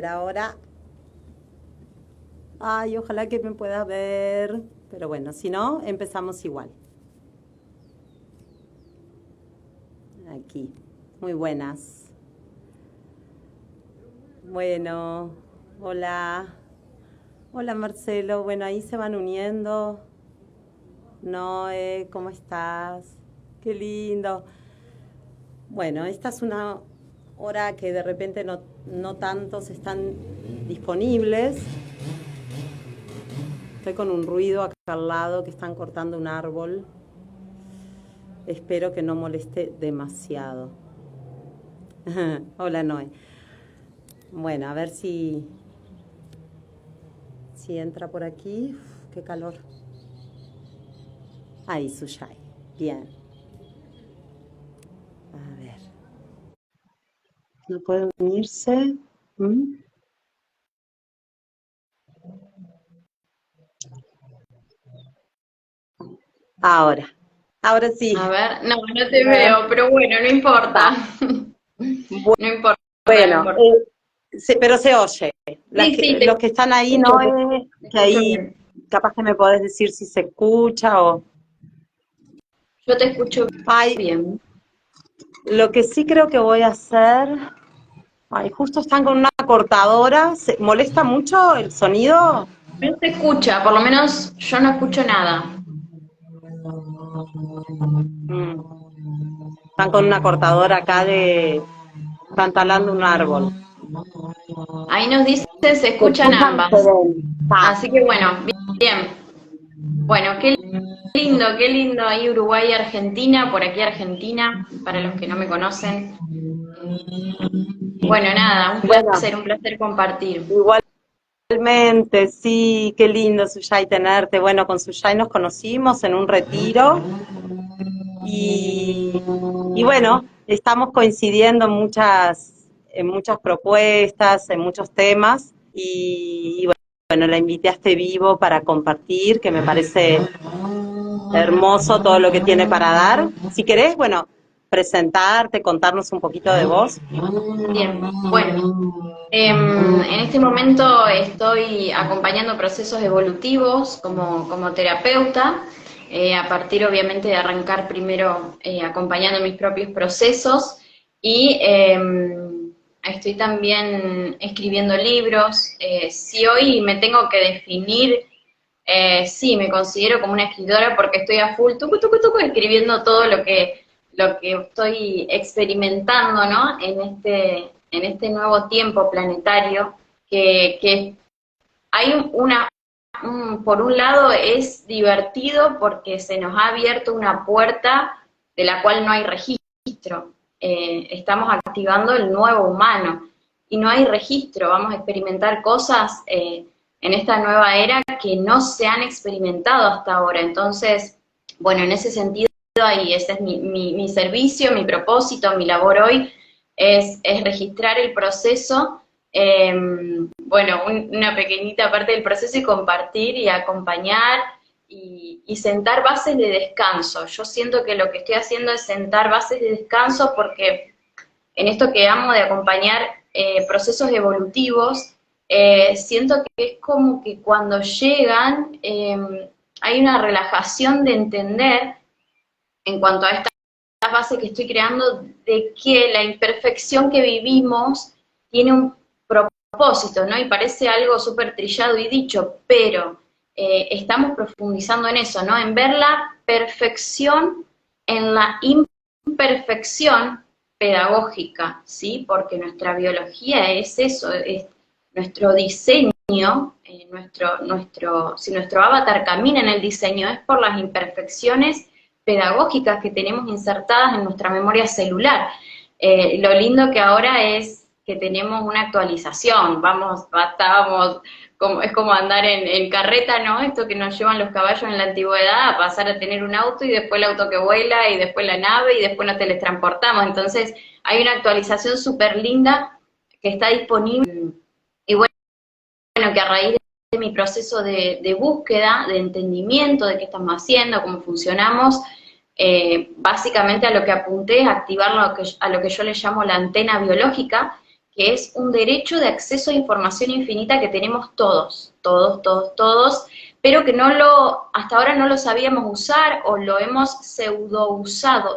Ahora. Ay, ojalá que me puedas ver. Pero bueno, si no, empezamos igual. Aquí. Muy buenas. Bueno, hola. Hola Marcelo. Bueno, ahí se van uniendo. Noé, ¿cómo estás? Qué lindo. Bueno, esta es una hora que de repente no tantos están disponibles. Estoy con un ruido acá al lado que están cortando un árbol. Espero que no moleste demasiado. Hola Noé. Bueno, a ver si entra por aquí. Uf, qué calor. Ahí, Suyai. Bien. A ver. ¿No pueden unirse? ¿Mm? Ahora. Ahora A sí. ver, no, no te Ah, veo, pero bueno, no va. importa. No importa, no Bueno, importa. pero se oye. Sí, sí, Los que están ahí, escucho, Noé, te que escucho ahí bien. capaz que me podés decir si se escucha o... Yo te escucho Ay, bien. lo que sí creo que voy a hacer... Ay, justo están con una cortadora. ¿Molesta mucho el sonido? No se escucha, por lo menos yo no escucho nada. Mm. Están con una cortadora acá de... Están talando un árbol. Ahí nos dice se Se escuchan escuchan, se ambas. ven. Ah, Así que bueno, bien. Bueno, qué lindo ahí Uruguay y Argentina, por aquí Argentina, para los que no me conocen. Bueno, nada, bueno, un placer compartir. igualmente, sí, qué lindo, Suyay, tenerte. Bueno, con Suyay nos conocimos en un retiro y bueno, estamos coincidiendo en muchas propuestas, en muchos temas y bueno, la invité a este vivo para compartir, que me parece hermoso todo lo que tiene para dar. Si querés, bueno, presentarte, contarnos un poquito de vos. Bien, bueno, en este momento estoy acompañando procesos evolutivos como terapeuta, a partir obviamente de arrancar primero acompañando mis propios procesos y estoy también escribiendo libros. Si hoy me tengo que definir, sí, me considero como una escritora porque estoy a full tucu, escribiendo todo lo que estoy experimentando, ¿no? En este nuevo tiempo planetario, que hay por un lado es divertido porque se nos ha abierto una puerta de la cual no hay registro. Estamos activando el nuevo humano y no hay registro, vamos a experimentar cosas en esta nueva era que no se han experimentado hasta ahora. Entonces, bueno, en ese sentido, y ese es mi servicio, mi propósito, mi labor hoy, es registrar el proceso, bueno, una pequeñita parte del proceso y compartir y acompañar y sentar bases de descanso. Yo siento que lo que estoy haciendo es sentar bases de descanso porque en esto que amo de acompañar procesos evolutivos, siento que es como que cuando llegan hay una relajación de entender en cuanto a esta base que estoy creando de que la imperfección que vivimos tiene un propósito, ¿no? Y parece algo súper trillado y dicho, pero estamos profundizando en eso, ¿no? En ver la perfección en la imperfección pedagógica, ¿sí? Porque nuestra biología es eso, es nuestro diseño, si nuestro avatar camina en el diseño es por las imperfecciones pedagógicas que tenemos insertadas en nuestra memoria celular. Lo lindo que ahora es que tenemos una actualización, estábamos, es como andar en carreta, ¿no? Esto que nos llevan los caballos en la antigüedad a pasar a tener un auto y después el auto que vuela y después la nave y después nos teletransportamos. Entonces hay una actualización súper linda que está disponible y bueno, que a raíz de mi proceso de búsqueda, de entendimiento de qué estamos haciendo, cómo funcionamos, básicamente a lo que apunté es activar a lo que yo le llamo la antena biológica, que es un derecho de acceso a información infinita que tenemos todos, todos, todos, todos, pero que hasta ahora no lo sabíamos usar o lo hemos pseudo usado,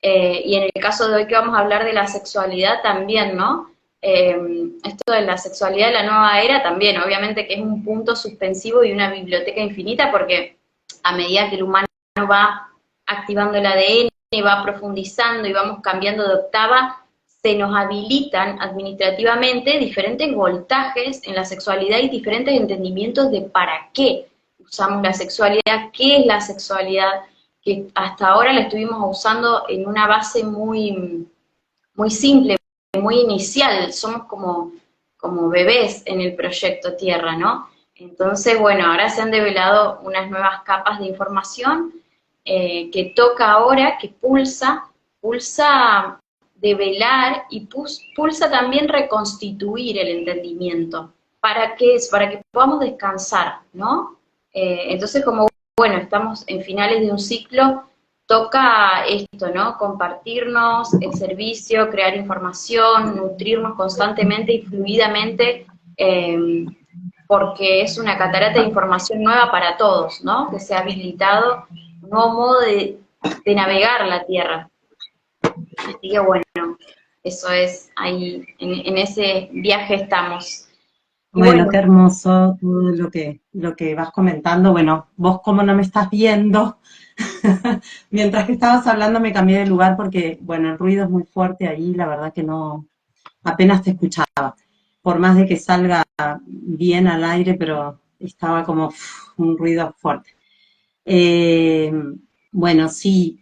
y en el caso de hoy que vamos a hablar de la sexualidad también, ¿no? Esto de la sexualidad de la nueva era también, obviamente que es un punto suspensivo y una biblioteca infinita, porque a medida que el humano va activando el ADN, va profundizando y vamos cambiando de octava, se nos habilitan administrativamente diferentes voltajes en la sexualidad y diferentes entendimientos de para qué usamos la sexualidad, qué es la sexualidad, que hasta ahora la estuvimos usando en una base muy, muy simple, muy inicial, somos como bebés en el proyecto Tierra, ¿no? Entonces, bueno, ahora se han develado unas nuevas capas de información que toca ahora, que pulsa develar y pulsa también reconstituir el entendimiento. ¿Para qué es? Para que podamos descansar, ¿no? Entonces, como bueno, estamos en finales de un ciclo, toca esto, ¿no? Compartirnos el servicio, crear información, nutrirnos constantemente y fluidamente, porque es una catarata de información nueva para todos, ¿no? Que se ha habilitado un nuevo modo de navegar la Tierra. Así que bueno, eso es, ahí, en ese viaje estamos. Y Bueno, bueno, qué hermoso todo lo que vas comentando. Bueno, vos como no me estás viendo, mientras que estabas hablando me cambié de lugar porque, bueno, el ruido es muy fuerte ahí, la verdad que no, apenas te escuchaba. Por más de que salga bien al aire, pero estaba como un ruido fuerte. Eh, bueno, sí,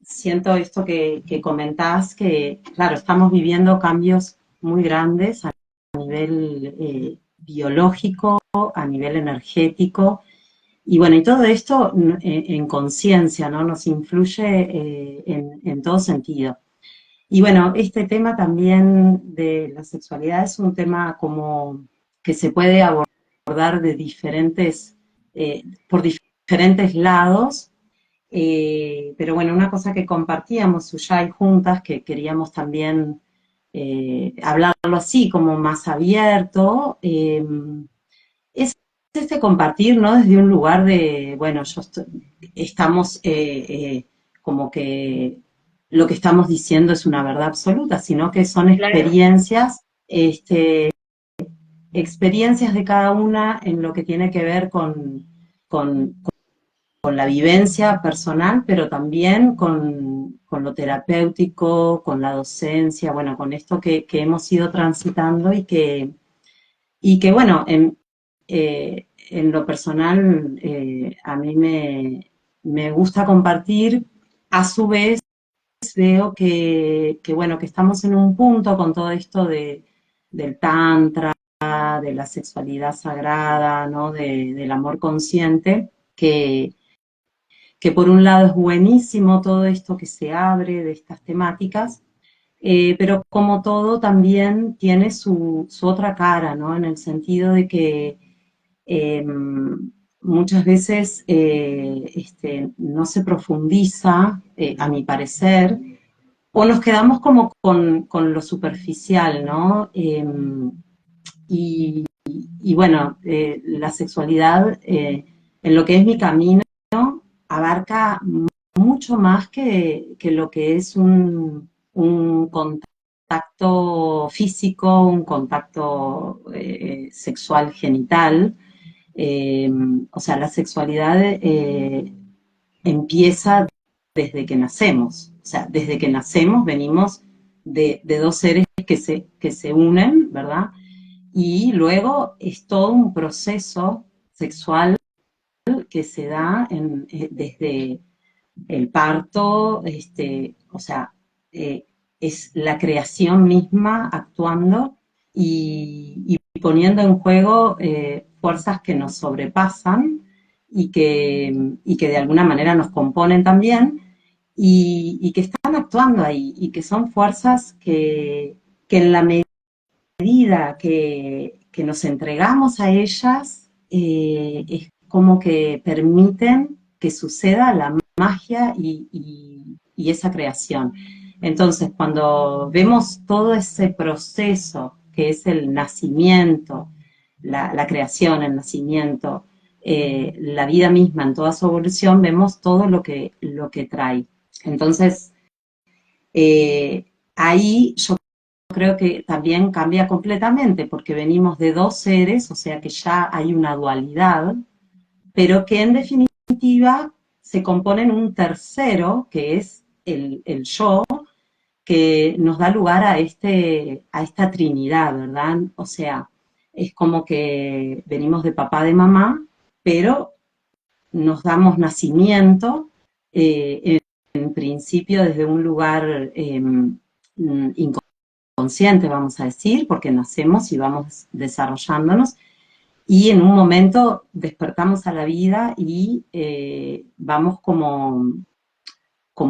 siento esto que comentás, que claro, estamos viviendo cambios muy grandes a nivel biológico, a nivel energético, y bueno, y todo esto en conciencia, ¿no? Nos influye en todo sentido. Y bueno, este tema también de la sexualidad es un tema como que se puede abordar de diferentes, por diferentes lados, pero bueno, una cosa que compartíamos Suyay juntas, que queríamos también hablarlo así, como más abierto, es este compartir, ¿no? Desde un lugar de, bueno, estamos como que lo que estamos diciendo es una verdad absoluta, sino que son claro, experiencias, experiencias de cada una en lo que tiene que ver con, con la vivencia personal, pero también con lo terapéutico, con la docencia, bueno, con esto que hemos ido transitando y que bueno, en lo personal a mí me gusta compartir, a su vez veo bueno, que estamos en un punto con todo esto del tantra, de la sexualidad sagrada, ¿no? Del amor consciente, que por un lado es buenísimo todo esto que se abre de estas temáticas, pero como todo también tiene su otra cara, ¿no? En el sentido de que eh, muchas veces no se profundiza, a mi parecer, o nos quedamos como con lo superficial, ¿no? Y bueno, la sexualidad, en lo que es mi camino, abarca mucho más que lo que es un contacto físico, un contacto sexual genital. Eh, o sea, la sexualidad empieza desde que nacemos. O sea, desde que nacemos venimos de dos seres que se unen, ¿verdad? Y luego es todo un proceso sexual que se da desde el parto, o sea, es la creación misma actuando y poniendo en juego fuerzas que nos sobrepasan y que de alguna manera nos componen también y que están actuando ahí y que son fuerzas que en la medida que nos entregamos a ellas, es como que permiten que suceda la magia y esa creación. Entonces, cuando vemos todo ese proceso que es el nacimiento, la creación, el nacimiento, la vida misma en toda su evolución, vemos todo lo que trae. Entonces, ahí yo creo que también cambia completamente, porque venimos de dos seres, o sea que ya hay una dualidad, pero que en definitiva se componen un tercero, que es el yo, que nos da lugar a esta trinidad, ¿verdad? O sea, es como que venimos de papá, de mamá, pero nos damos nacimiento, en principio desde un lugar inconsciente, vamos a decir, porque nacemos y vamos desarrollándonos, y en un momento despertamos a la vida y vamos como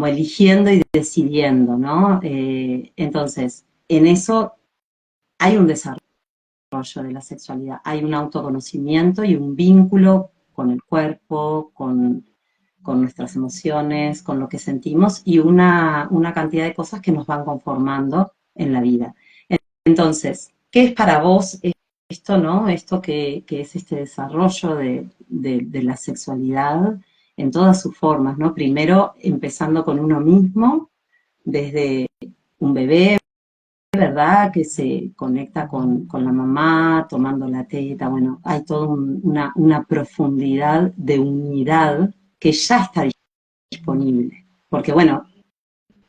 eligiendo y decidiendo, ¿no? Entonces, en eso hay un desarrollo de la sexualidad, hay un autoconocimiento y un vínculo con el cuerpo, con nuestras emociones, con lo que sentimos y una cantidad de cosas que nos van conformando en la vida. Entonces, ¿qué es para vos esto, no? Esto que es este desarrollo de la sexualidad en todas sus formas, ¿no? Primero empezando con uno mismo, desde un bebé, ¿verdad? Que se conecta con la mamá, tomando la teta, bueno, hay toda una profundidad de unidad que ya está disponible. Porque bueno,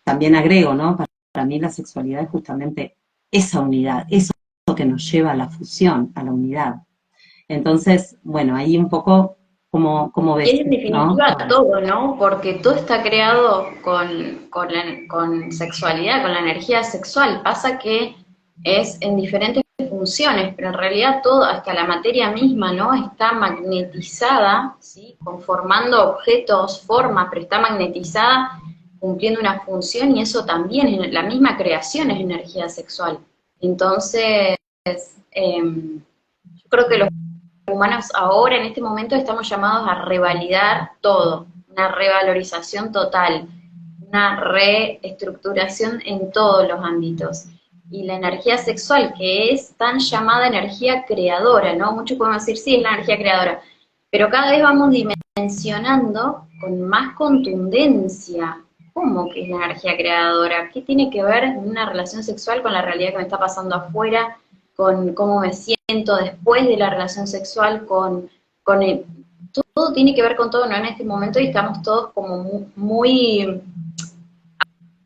también agrego, ¿no? Para mí la sexualidad es justamente esa unidad, eso que nos lleva a la fusión, a la unidad. Entonces, bueno, ahí un poco como Y ves, es en ¿no? definitiva todo, ¿no? Porque todo está creado con sexualidad, con la energía sexual. Pasa que es en diferentes funciones, pero en realidad todo, hasta la materia misma, ¿no? Está magnetizada, ¿sí? Conformando objetos, formas, pero está magnetizada cumpliendo una función y eso también, la misma creación es energía sexual. Entonces, yo creo que los humanos ahora, en este momento, estamos llamados a revalidar todo, una revalorización total, una reestructuración en todos los ámbitos. Y la energía sexual, que es tan llamada energía creadora, ¿no? Muchos podemos decir, sí, es la energía creadora, pero cada vez vamos dimensionando con más contundencia cómo que es la energía creadora, qué tiene que ver una relación sexual con la realidad que me está pasando afuera, con cómo me siento después de la relación sexual, con el, todo tiene que ver con todo, ¿no? En este momento y estamos todos como muy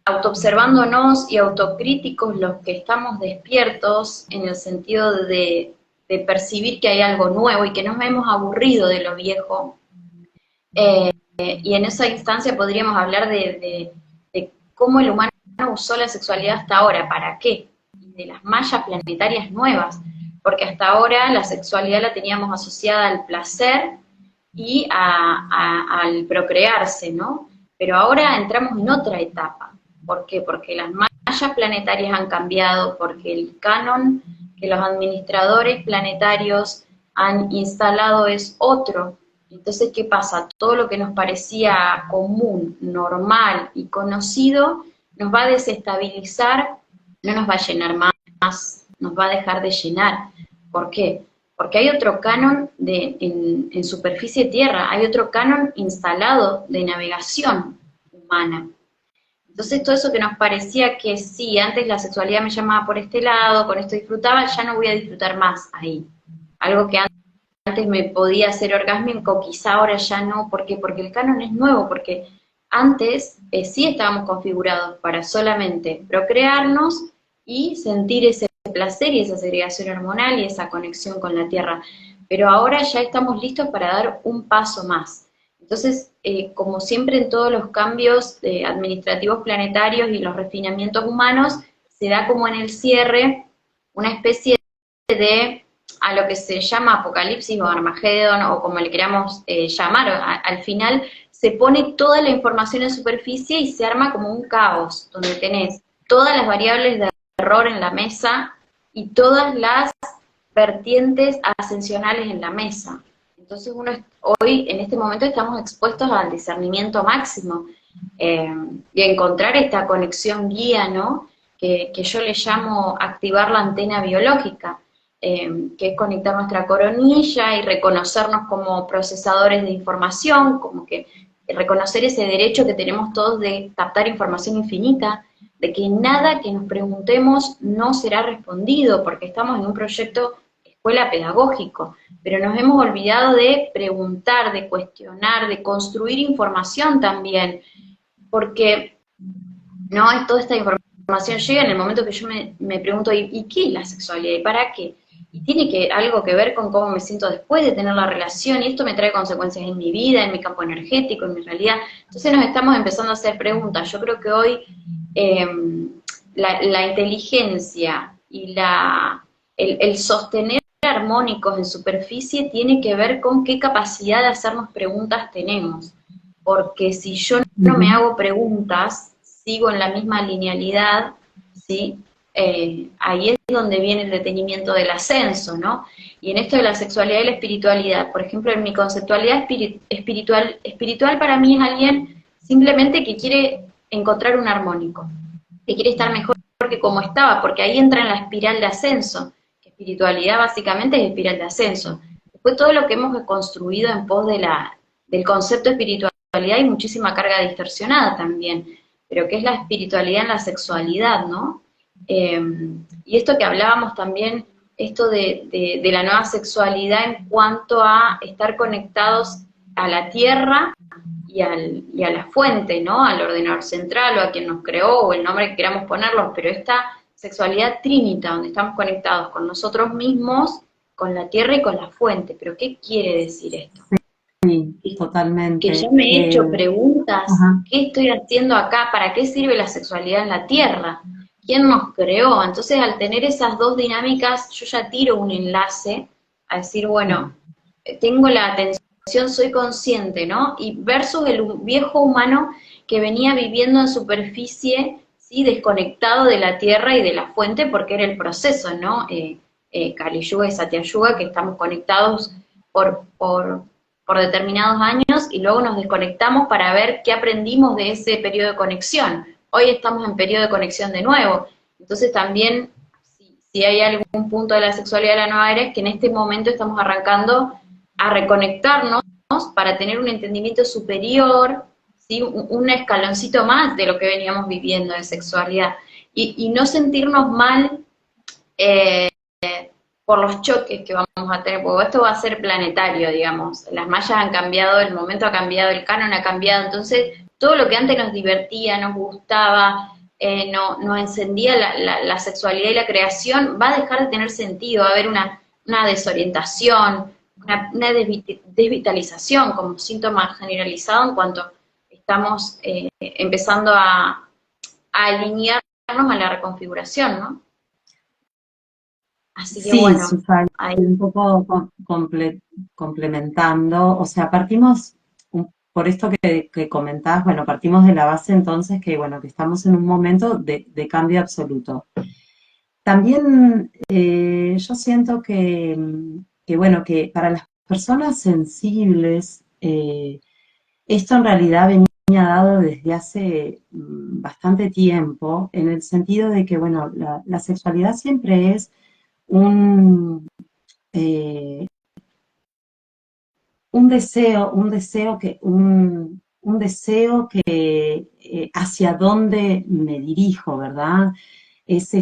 autoobservándonos y autocríticos los que estamos despiertos en el sentido de percibir que hay algo nuevo y que nos hemos aburrido de lo viejo. Y en esa instancia podríamos hablar de cómo el humano usó la sexualidad hasta ahora, para qué, y de las mallas planetarias nuevas, porque hasta ahora la sexualidad la teníamos asociada al placer y al procrearse, ¿no? Pero ahora entramos en otra etapa. ¿Por qué? Porque las mallas planetarias han cambiado, porque el canon que los administradores planetarios han instalado es otro. Entonces, ¿qué pasa? Todo lo que nos parecía común, normal y conocido nos va a desestabilizar, no nos va a llenar más, nos va a dejar de llenar. ¿Por qué? Porque hay otro canon en superficie tierra, hay otro canon instalado de navegación humana. Entonces todo eso que nos parecía que sí, antes la sexualidad me llamaba por este lado, con esto disfrutaba, ya no voy a disfrutar más ahí. Algo que antes me podía hacer orgásmico, quizá ahora ya no. ¿Por qué? Porque el canon es nuevo, porque antes sí estábamos configurados para solamente procrearnos y sentir ese placer y esa segregación hormonal y esa conexión con la tierra. Pero ahora ya estamos listos para dar un paso más. Entonces, como siempre en todos los cambios administrativos planetarios y los refinamientos humanos, se da como en el cierre una especie de a lo que se llama apocalipsis o Armagedón, o como le queramos llamar, al final se pone toda la información en superficie y se arma como un caos, donde tenés todas las variables de error en la mesa y todas las vertientes ascensionales en la mesa. Entonces hoy, en este momento, estamos expuestos al discernimiento máximo, eh, y encontrar esta conexión guía, ¿no? Que yo le llamo activar la antena biológica, que es conectar nuestra coronilla y reconocernos como procesadores de información, como que reconocer ese derecho que tenemos todos de captar información infinita, de que nada que nos preguntemos no será respondido, porque estamos en un proyecto escuela pedagógico, pero nos hemos olvidado de preguntar, de cuestionar, de construir información también, porque no es toda esta información llega en el momento que yo me pregunto, ¿y qué es la sexualidad? ¿Y para qué? Y tiene algo que ver con cómo me siento después de tener la relación, y esto me trae consecuencias en mi vida, en mi campo energético, en mi realidad. Entonces nos estamos empezando a hacer preguntas. Yo creo que hoy eh, la inteligencia y el sostener armónicos en superficie tiene que ver con qué capacidad de hacernos preguntas tenemos. Porque si yo no me hago preguntas, sigo en la misma linealidad, ¿sí? Ahí es donde viene el detenimiento del ascenso, ¿no? Y en esto de la sexualidad y la espiritualidad, por ejemplo, en mi conceptualidad espiritual para mí es alguien simplemente que quiere encontrar un armónico, que quiere estar mejor que como estaba, porque ahí entra en la espiral de ascenso, que espiritualidad básicamente es espiral de ascenso. Después todo lo que hemos construido en pos del concepto espiritual, hay muchísima carga distorsionada también, pero que es la espiritualidad en la sexualidad, ¿no? Y esto que hablábamos también, esto de la nueva sexualidad en cuanto a estar conectados a la tierra y a la fuente, ¿no? Al ordenador central o a quien nos creó o el nombre que queramos ponerlo, pero esta sexualidad trinita, donde estamos conectados con nosotros mismos, con la tierra y con la fuente. ¿Pero qué quiere decir esto? Sí, Que yo totalmente. me he hecho preguntas, Ajá. ¿qué estoy haciendo acá? ¿Para qué sirve la sexualidad en la Tierra? ¿Quién nos creó? Entonces, al tener esas dos dinámicas, yo ya tiro un enlace a decir, bueno, tengo la atención, soy consciente, ¿no? Y versus el viejo humano que venía viviendo en superficie, ¿sí? Desconectado de la Tierra y de la fuente, porque era el proceso, ¿no? Kali Yuga y Satya Yuga, que estamos conectados por, por, por determinados años y luego nos desconectamos para ver qué aprendimos de ese periodo de conexión. Hoy estamos en periodo de conexión de nuevo. Entonces también, si hay algún punto de la sexualidad de la nueva era, es que en este momento estamos arrancando a reconectarnos para tener un entendimiento superior, ¿sí? Un escaloncito más de lo que veníamos viviendo de sexualidad. Y no sentirnos mal eh, por los choques que vamos a tener, porque esto va a ser planetario, digamos. Las mallas han cambiado, el momento ha cambiado, el canon ha cambiado, entonces todo lo que antes nos divertía, nos gustaba, nos encendía la sexualidad y la creación, va a dejar de tener sentido, va a haber una desorientación, una desvitalización como síntoma generalizado en cuanto estamos empezando a alinearnos a la reconfiguración, ¿no? Así que Sí, bueno, Susana, ahí. un poco complementando, o sea, partimos, por esto que comentabas, bueno, partimos de la base entonces que, bueno, que estamos en un momento de cambio absoluto. También yo siento que, bueno, que para las personas sensibles, esto en realidad venía dado desde hace bastante tiempo, en el sentido de que, bueno, la sexualidad siempre es un, eh, un deseo que hacia dónde me dirijo, ¿verdad? Es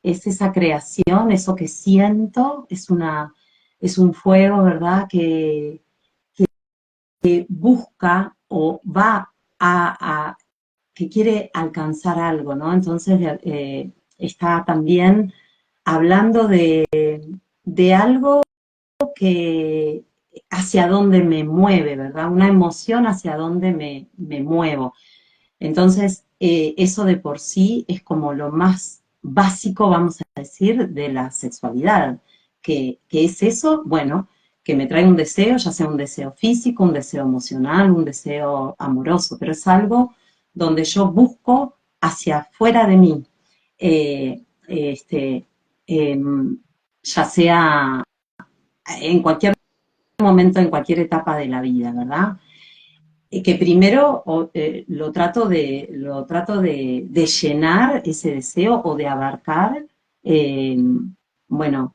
esa creación, eso que siento, es un fuego, ¿verdad? Que busca o va que quiere alcanzar algo, ¿no? Entonces está también hablando de algo que hacia dónde me mueve, ¿verdad? Una emoción hacia dónde me muevo. Entonces, eso de por sí es como lo más básico, vamos a decir, de la sexualidad. ¿Qué es eso? Bueno, que me trae un deseo, ya sea un deseo físico, un deseo emocional, un deseo amoroso, pero es algo donde yo busco hacia afuera de mí, este, eh, ya sea en cualquier momento, en cualquier etapa de la vida, ¿verdad? que primero lo trato de llenar ese deseo o de abarcar, eh, bueno,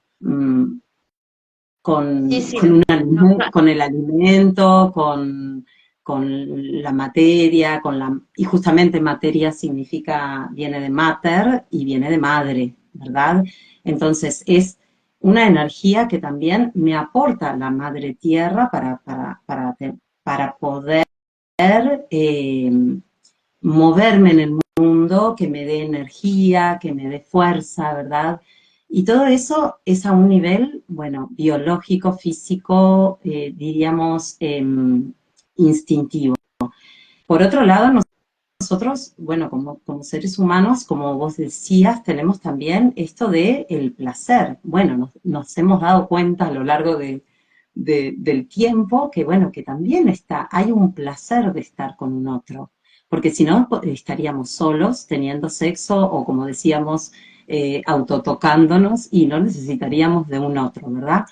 Sí, con, sí, no, con el alimento, con la materia, y justamente materia viene de mater y viene de madre, ¿verdad? Entonces es una energía que también me aporta la madre tierra para poder eh, moverme en el mundo, que me dé energía, que me dé fuerza, ¿verdad? Y todo eso es a un nivel, bueno, biológico, físico, diríamos, instintivo. Por otro lado, nosotros, bueno, como seres humanos, como vos decías, tenemos también esto de el placer. Bueno, nos hemos dado cuenta a lo largo del tiempo que, bueno, que también hay un placer de estar con un otro. Porque si no, estaríamos solos teniendo sexo o, como decíamos, autotocándonos y no necesitaríamos de un otro, ¿verdad?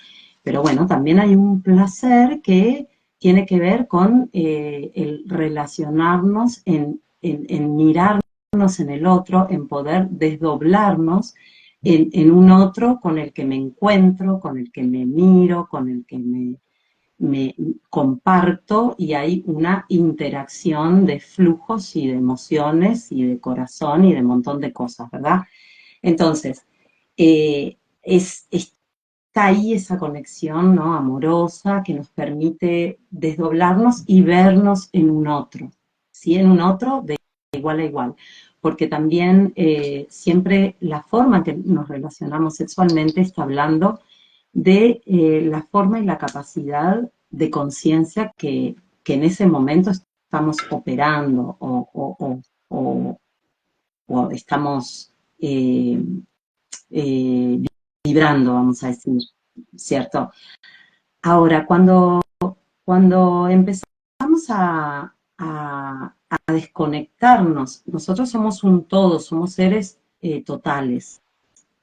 Pero bueno, también hay un placer que tiene que ver con el relacionarnos en mirarnos en el otro, en poder desdoblarnos en un otro con el que me encuentro, con el que me miro, con el que me comparto, y hay una interacción de flujos y de emociones y de corazón y de un montón de cosas, ¿verdad? Entonces, está ahí esa conexión, ¿no?, amorosa, que nos permite desdoblarnos y vernos en un otro, ¿sí? En un otro de igual a igual, porque también siempre la forma en que nos relacionamos sexualmente está hablando de la forma y la capacidad de conciencia que en ese momento estamos operando o, o estamos eh, eh, vibrando, vamos a decir, ¿cierto? Ahora, cuando empezamos a desconectarnos, nosotros somos un todo, somos seres totales,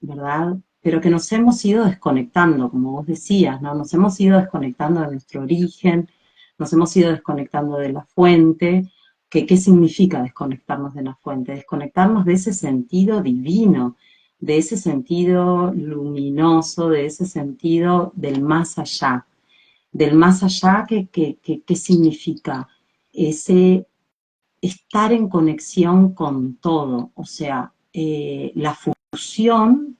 ¿verdad? Pero que nos hemos ido desconectando, como vos decías, ¿no? Nos hemos ido desconectando de nuestro origen, nos hemos ido desconectando de la fuente. ¿Qué significa desconectarnos de la fuente? Desconectarnos de ese sentido divino, de ese sentido luminoso, de ese sentido del más allá. Del más allá, ¿qué significa? Ese estar en conexión con todo, o sea, la fusión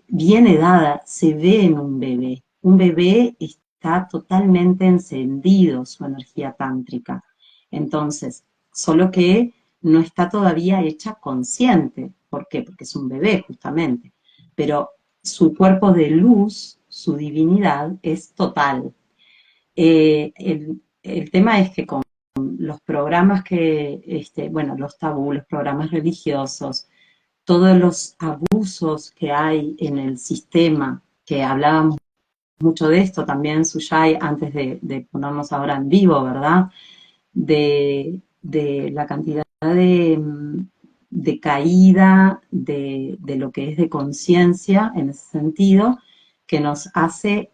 viene dada, se ve en un bebé. Un bebé está totalmente encendido su energía tántrica. Entonces, solo que no está todavía hecha consciente. ¿Por qué? Porque es un bebé, justamente. Pero su cuerpo de luz, su divinidad, es total. El tema es que con los programas bueno, los tabú, los programas religiosos, todos los abusos que hay en el sistema, que hablábamos mucho de esto también, Suyai, antes de ponernos ahora en vivo, ¿verdad? De la cantidad de caída de lo que es de conciencia en ese sentido, que nos hace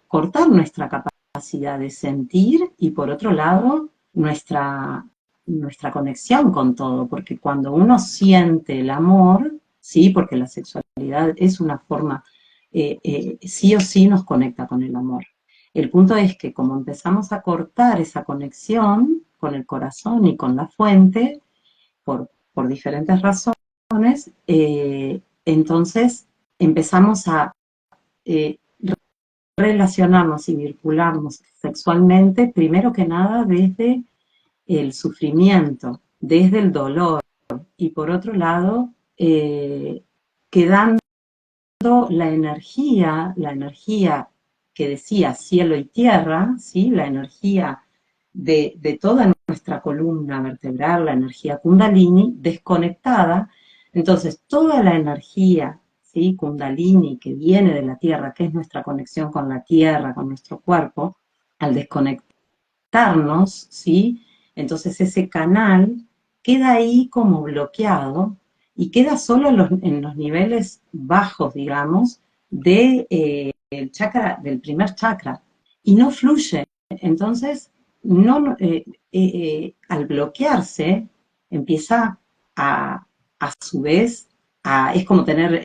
cortar nuestra capacidad de sentir y, por otro lado, nuestra conexión con todo, porque cuando uno siente el amor, sí, porque la sexualidad es una forma, sí o sí nos conecta con el amor. El punto es que como empezamos a cortar esa conexión con el corazón y con la fuente, por diferentes razones, entonces empezamos a eh, relacionarnos y vincularnos sexualmente, primero que nada desde el sufrimiento, desde el dolor, y por otro lado, quedando la energía que decía cielo y tierra, ¿sí? La energía de toda nuestra columna vertebral, la energía kundalini, desconectada. Entonces, toda la energía, ¿sí?, kundalini, que viene de la tierra, que es nuestra conexión con la tierra, con nuestro cuerpo, al desconectarnos, ¿sí?, entonces ese canal queda ahí como bloqueado y queda solo en los niveles bajos, digamos, del chakra, del primer chakra, y no fluye. Entonces, no, al bloquearse, empieza a su vez, es como tener,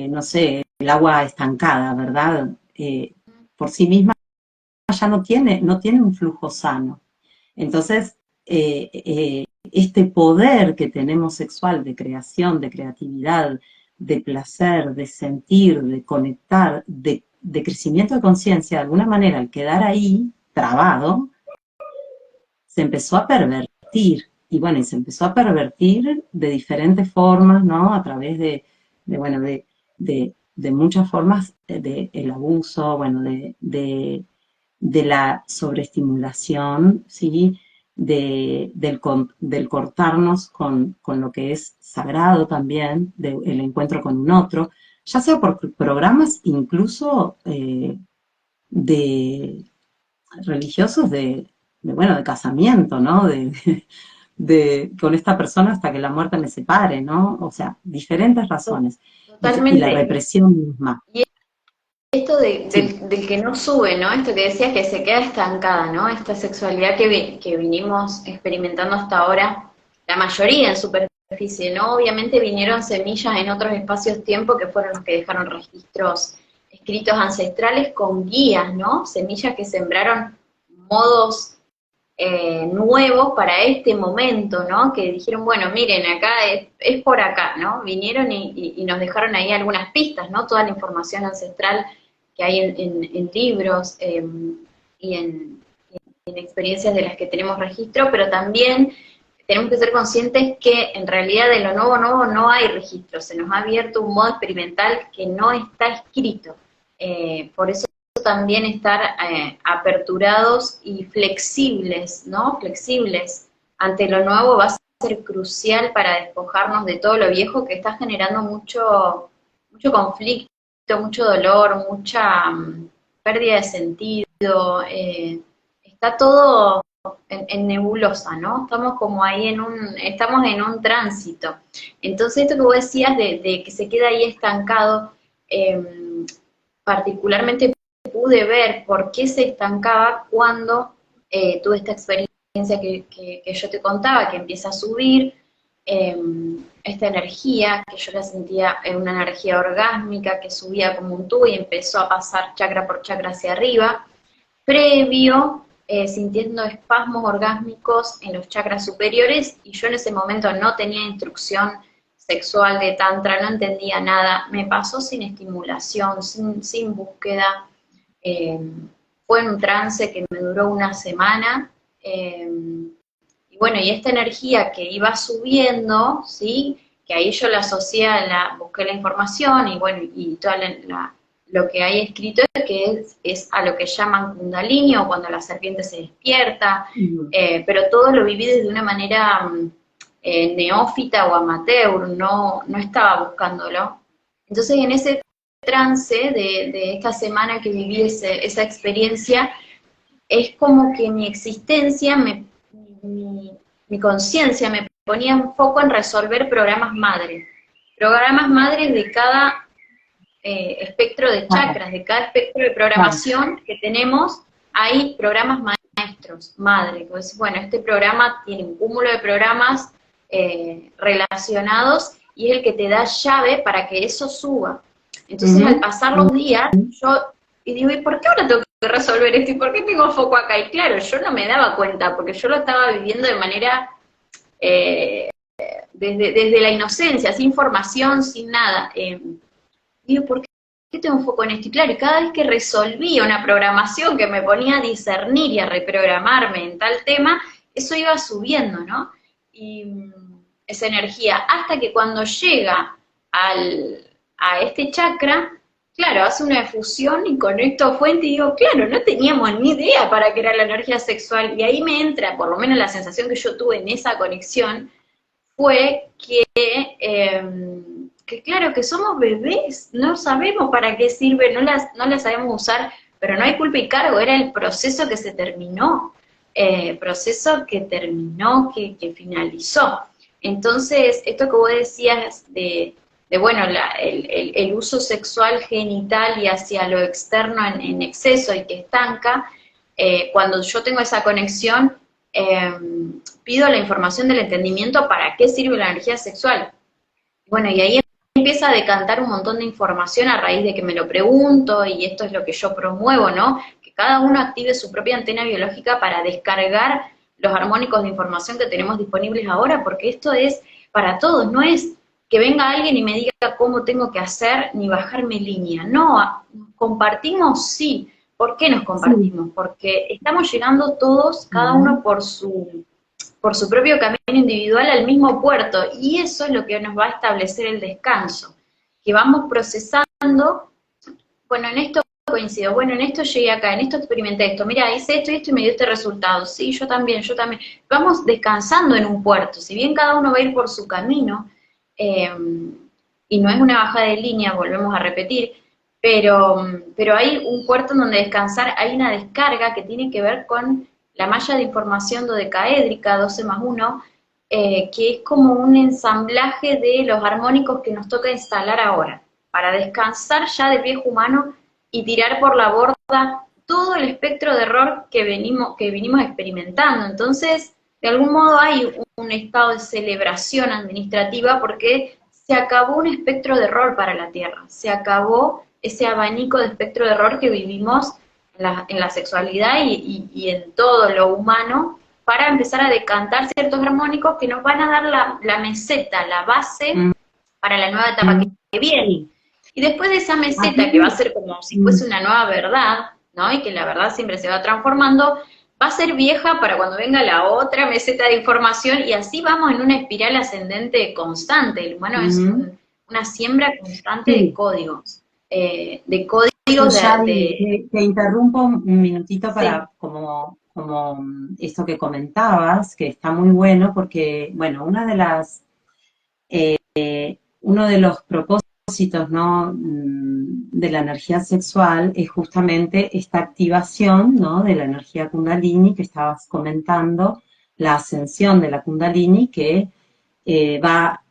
no sé, el agua estancada, ¿verdad? Por sí misma ya no tiene un flujo sano. Entonces, este poder que tenemos sexual de creación, de creatividad, de placer, de sentir, de conectar, de crecimiento de conciencia, de alguna manera, al quedar ahí trabado, se empezó a pervertir. Y bueno, y se empezó a pervertir de diferentes formas, ¿no? A través bueno, de muchas formas del abuso, bueno, de la sobreestimulación, ¿sí? Del cortarnos con lo que es sagrado también, del encuentro con un otro, ya sea por programas incluso de religiosos bueno, de casamiento, ¿no? Con esta persona hasta que la muerte me separe, ¿no? O sea, diferentes razones. Y la Totalmente. represión misma. Y esto Sí. del que no sube, ¿no? Esto que decías que se queda estancada, ¿no? Esta sexualidad que vinimos experimentando hasta ahora, la mayoría en superficie, ¿no? Obviamente vinieron semillas en otros espacios-tiempo que fueron los que dejaron registros escritos ancestrales con guías, ¿no? Semillas que sembraron modos nuevos para este momento, ¿no? Que dijeron, bueno, miren, acá es por acá, ¿no? Vinieron y nos dejaron ahí algunas pistas, ¿no? Toda la información ancestral que hay en libros y en experiencias de las que tenemos registro, pero también tenemos que ser conscientes que en realidad de lo nuevo no hay registro, se nos ha abierto un modo experimental que no está escrito. Por eso también estar aperturados y flexibles, ¿no? Flexibles ante lo nuevo va a ser crucial para despojarnos de todo lo viejo que está generando mucho conflicto, mucho dolor, mucha pérdida de sentido. Está todo en nebulosa, ¿no? Estamos como ahí estamos en un tránsito. Entonces esto que vos decías de que se queda ahí estancado, particularmente pude ver por qué se estancaba cuando tuve esta experiencia que yo te contaba, que empieza a subir eh, esta energía, que yo la sentía en una energía orgásmica que subía como un tubo y empezó a pasar chakra por chakra hacia arriba, previo sintiendo espasmos orgásmicos en los chakras superiores, y yo en ese momento no tenía instrucción sexual de tantra, no entendía nada, me pasó sin estimulación, sin búsqueda, eh, fue en un trance que me duró una semana, y bueno, y esta energía que iba subiendo, ¿sí? Que ahí yo la asocié busqué la información, y bueno, y toda lo que hay escrito es que es a lo que llaman kundalini, o cuando la serpiente se despierta, pero todo lo viví desde una manera neófita o amateur, no estaba buscándolo. Entonces en ese trance de esta semana que viví esa experiencia, es como que mi existencia, mi conciencia me ponía un foco en resolver programas madres de cada espectro de Claro, chakras, de cada espectro de claro. programación que tenemos, hay programas maestros, madre, pues bueno, este programa tiene un cúmulo de programas relacionados y es el que te da llave para que eso suba. Entonces, al Ujú. pasar los días, y digo, ¿y por qué ahora tengo que resolver esto? ¿Y por qué tengo foco acá? Y claro, yo no me daba cuenta, porque yo lo estaba viviendo de manera, eh, desde la inocencia, sin formación, sin nada. Digo, ¿por qué tengo un foco en esto? Y claro, y cada vez que resolvía una programación que me ponía a discernir y a reprogramarme en tal tema, eso iba subiendo, ¿no? Y esa energía, hasta que cuando llega a este chakra, claro, hace una fusión y conecto a fuente y digo, claro, no teníamos ni idea para qué era la energía sexual, y ahí me entra, por lo menos la sensación que yo tuve en esa conexión, fue que claro, que somos bebés, no sabemos para qué sirve, no las sabemos usar, pero no hay culpa y cargo, era el proceso que se terminó, proceso que terminó, que finalizó. Entonces, esto que vos decías bueno, el uso sexual genital y hacia lo externo en exceso y que estanca, Cuando yo tengo esa conexión, pido la información del entendimiento para qué sirve la energía sexual. Bueno, y ahí empieza a decantar un montón de información a raíz de que me lo pregunto, y esto es lo que yo promuevo, ¿no? Que cada uno active su propia antena biológica para descargar los armónicos de información que tenemos disponibles ahora, porque esto es para todos, no es que venga alguien y me diga cómo tengo que hacer ni bajarme línea. No, compartimos, sí. ¿Por qué nos compartimos? Sí. Porque estamos llegando todos, cada uno por su propio camino individual al mismo puerto, y eso es lo que nos va a establecer el descanso, que vamos procesando, bueno, en esto coincido, bueno, en esto llegué acá, en esto experimenté esto, mira, hice esto y esto y me dio este resultado, sí, yo también, vamos descansando en un puerto, si bien cada uno va a ir por su camino, y no es una bajada de línea, volvemos a repetir, pero hay un puerto en donde descansar, hay una descarga que tiene que ver con la malla de información dodecaédrica, 12+1, que es como un ensamblaje de los armónicos que nos toca instalar ahora, para descansar ya del viejo humano y tirar por la borda todo el espectro de error que vinimos experimentando. Entonces, de algún modo hay un estado de celebración administrativa porque se acabó un espectro de error para la Tierra, se acabó ese abanico de espectro de error que vivimos en la sexualidad y en todo lo humano, para empezar a decantar ciertos armónicos que nos van a dar la meseta, la base para la nueva etapa que viene. Y después de esa meseta, que va a ser como si fuese una nueva verdad, ¿no? Y que la verdad siempre se va transformando, va a ser vieja para cuando venga la otra meseta de información, y así vamos en una espiral ascendente constante. El humano es una siembra constante de códigos. Te interrumpo un minutito para, como esto que comentabas, que está muy bueno, porque, bueno, uno de los propósitos, ¿no?, de la energía sexual es justamente esta activación, ¿no?, de la energía Kundalini que estabas comentando, la ascensión de la Kundalini que va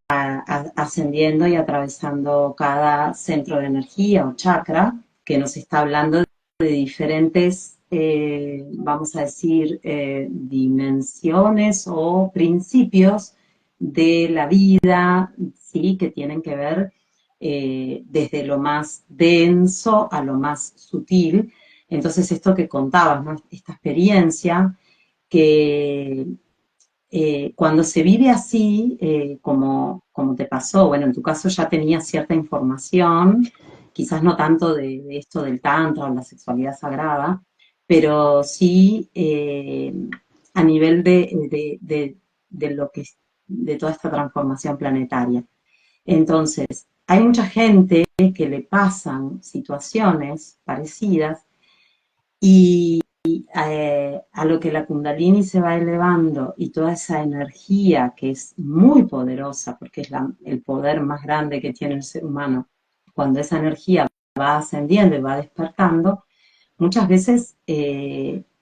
ascendiendo y atravesando cada centro de energía o chakra, que nos está hablando de diferentes, vamos a decir, dimensiones o principios de la vida, ¿sí?, que tienen que ver desde lo más denso a lo más sutil. Entonces, esto que contabas, ¿no?, esta experiencia que cuando se vive así, como te pasó, bueno, en tu caso ya tenías cierta información, quizás no tanto de esto del tantra o la sexualidad sagrada, pero sí a nivel de lo que de toda esta transformación planetaria. Entonces, hay mucha gente que le pasan situaciones parecidas y a lo que la Kundalini se va elevando y toda esa energía que es muy poderosa, porque es el poder más grande que tiene el ser humano, cuando esa energía va ascendiendo y va despertando, muchas veces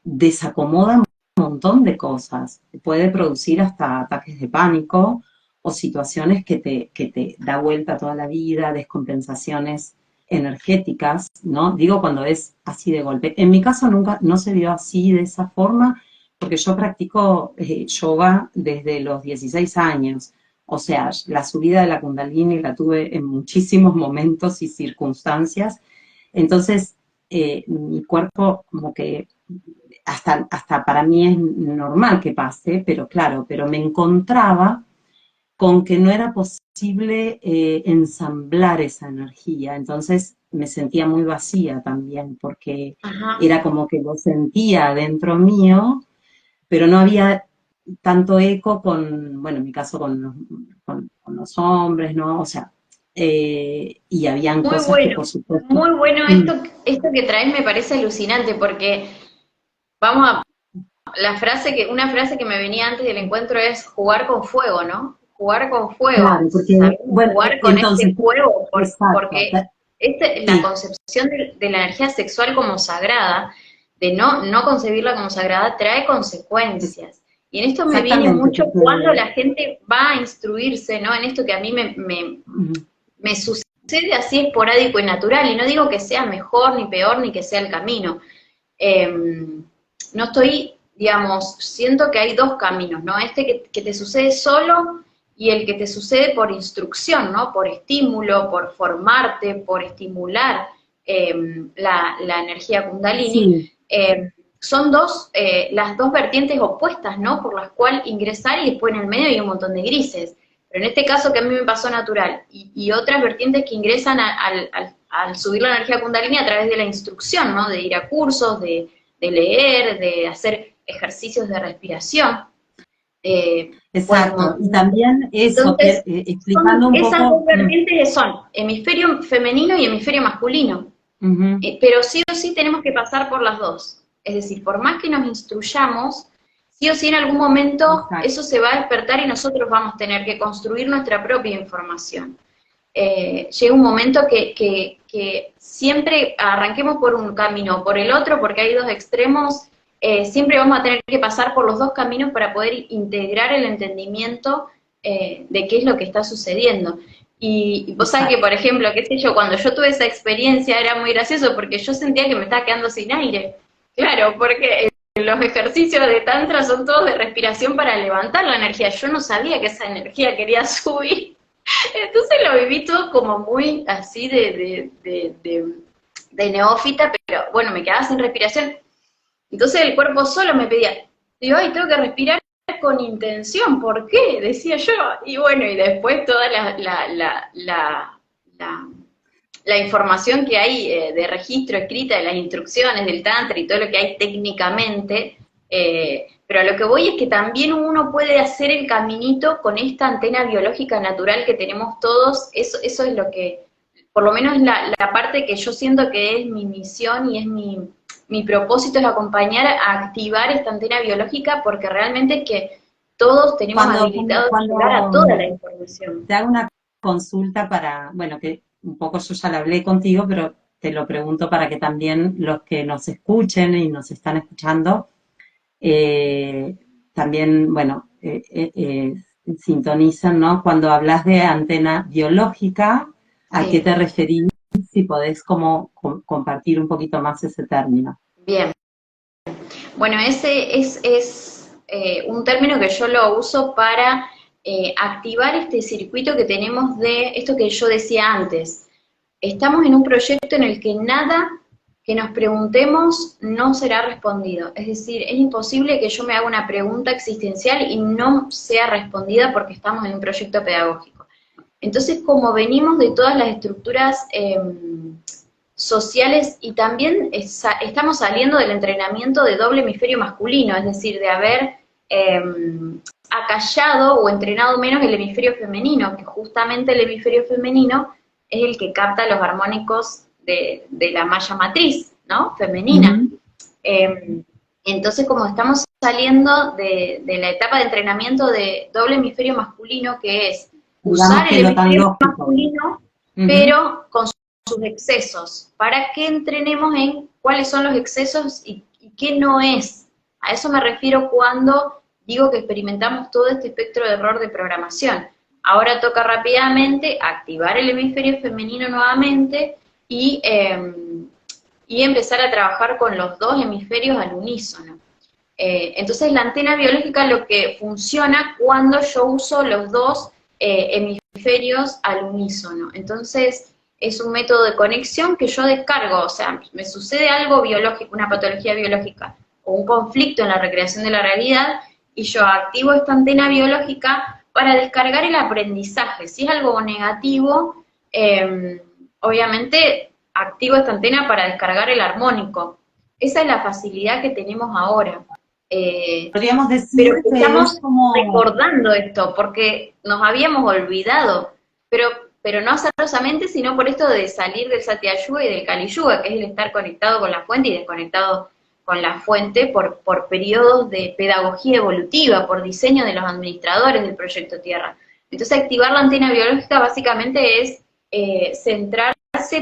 desacomoda un montón de cosas. Puede producir hasta ataques de pánico o situaciones que te da vuelta toda la vida, descompensaciones energéticas, ¿no? Digo cuando es así de golpe. En mi caso nunca, no se dio así de esa forma, porque yo practico yoga desde los 16 años. O sea, la subida de la Kundalini la tuve en muchísimos momentos y circunstancias. Entonces, mi cuerpo como que hasta para mí es normal que pase, pero claro, pero me encontraba con que no era posible ensamblar esa energía. Entonces me sentía muy vacía también, porque era como que lo sentía dentro mío, pero no había tanto eco con, bueno, en mi caso con los hombres, ¿no? O sea, y habían muy cosas bueno, que por supuesto... Muy bueno, esto que traes me parece alucinante, porque una frase que me venía antes del encuentro es jugar con fuego, ¿no? Jugar con fuego. Claro, porque, bueno, jugar con entonces, este fuego, porque exacto. la concepción de la energía sexual como sagrada, de no concebirla como sagrada, trae consecuencias. Y en esto me viene mucho cuando la gente va a instruirse, ¿no? En esto que a mí me sucede así esporádico y natural, y no digo que sea mejor ni peor ni que sea el camino, no estoy, digamos, siento que hay dos caminos, ¿no? Este que te sucede solo y el que te sucede por instrucción, ¿no? Por estímulo, por formarte, por estimular la energía Kundalini. Sí, Son dos, las dos vertientes opuestas, ¿no? Por las cuales ingresar y después en el medio hay un montón de grises. Pero en este caso que a mí me pasó natural, y otras vertientes que ingresan al subir la energía Kundalini a través de la instrucción, ¿no? De ir a cursos, de leer, de hacer ejercicios de respiración. exacto. Bueno, Y también eso, entonces, explicando un esas dos poco. vertientes son hemisferio femenino y hemisferio masculino. Ujú, Pero sí o sí tenemos que pasar por las dos. Es decir, por más que nos instruyamos, sí o sí en algún momento exacto. eso se va a despertar y nosotros vamos a tener que construir nuestra propia información. Llega un momento que siempre arranquemos por un camino o por el otro, porque hay dos extremos, siempre vamos a tener que pasar por los dos caminos para poder integrar el entendimiento de qué es lo que está sucediendo. Y vos sabés que, Exacto. por ejemplo, qué sé yo, cuando yo tuve esa experiencia era muy gracioso porque yo sentía que me estaba quedando sin aire. Claro, porque los ejercicios de Tantra son todos de respiración para levantar la energía. Yo no sabía que esa energía quería subir. Entonces lo viví todo como muy así de neófita, pero bueno, me quedaba sin respiración. Entonces el cuerpo solo me pedía, digo, ay, tengo que respirar con intención, ¿por qué? Decía yo. Y bueno, y después toda la, la información que hay de registro escrita de las instrucciones del Tantra y todo lo que hay técnicamente, pero a lo que voy es que también uno puede hacer el caminito con esta antena biológica natural que tenemos todos, eso es lo que, por lo menos la parte que yo siento que es mi misión y es mi propósito, es acompañar a activar esta antena biológica porque realmente es que todos tenemos habilitado llegar a Cuando toda la información. te hago una consulta para, bueno, que un poco yo ya la hablé contigo, pero te lo pregunto para que también los que nos escuchen y nos están escuchando, eh, también, bueno, sintonizan, ¿no? Cuando hablas de antena biológica, ¿a qué Sí, te referís? Si podés como compartir un poquito más ese término. bien. Bueno, ese es un término que yo lo uso para activar este circuito que tenemos de esto que yo decía antes. Estamos en un proyecto en el que nada que nos preguntemos no será respondido. Es decir, es imposible que yo me haga una pregunta existencial y no sea respondida porque estamos en un proyecto pedagógico. Entonces, como venimos de todas las estructuras sociales y también estamos saliendo del entrenamiento de doble hemisferio masculino, es decir, de haber eh, acallado o entrenado menos el hemisferio femenino, que justamente el hemisferio femenino es el que capta los armónicos de la malla matriz, ¿no? Femenina. Ujú. Eh, entonces, como estamos saliendo de la etapa de entrenamiento de doble hemisferio masculino, que es Digamos usar que el lo tan hemisferio lógico. masculino, Ujú. pero con sus excesos, para que entrenemos en cuáles son los excesos y qué no es. A eso me refiero cuando digo que experimentamos todo este espectro de error de programación. Ahora toca rápidamente activar el hemisferio femenino nuevamente y empezar a trabajar con los dos hemisferios al unísono. Entonces la antena biológica lo que funciona cuando yo uso los dos hemisferios al unísono. Entonces es un método de conexión que yo descargo, o sea, me sucede algo biológico, una patología biológica o un conflicto en la recreación de la realidad y yo activo esta antena biológica para descargar el aprendizaje. Si es algo negativo, obviamente activo esta antena para descargar el armónico. Esa es la facilidad que tenemos ahora. Eh, Podríamos decir pero que que es estamos como, recordando esto, porque nos habíamos olvidado, pero, pero no azarosamente, sino por esto de salir del Satyayuga y del Kali Yuga, que es el estar conectado con la fuente y desconectado con la fuente por periodos de pedagogía evolutiva, por diseño de los administradores del proyecto Tierra. Entonces activar la antena biológica básicamente es centrarse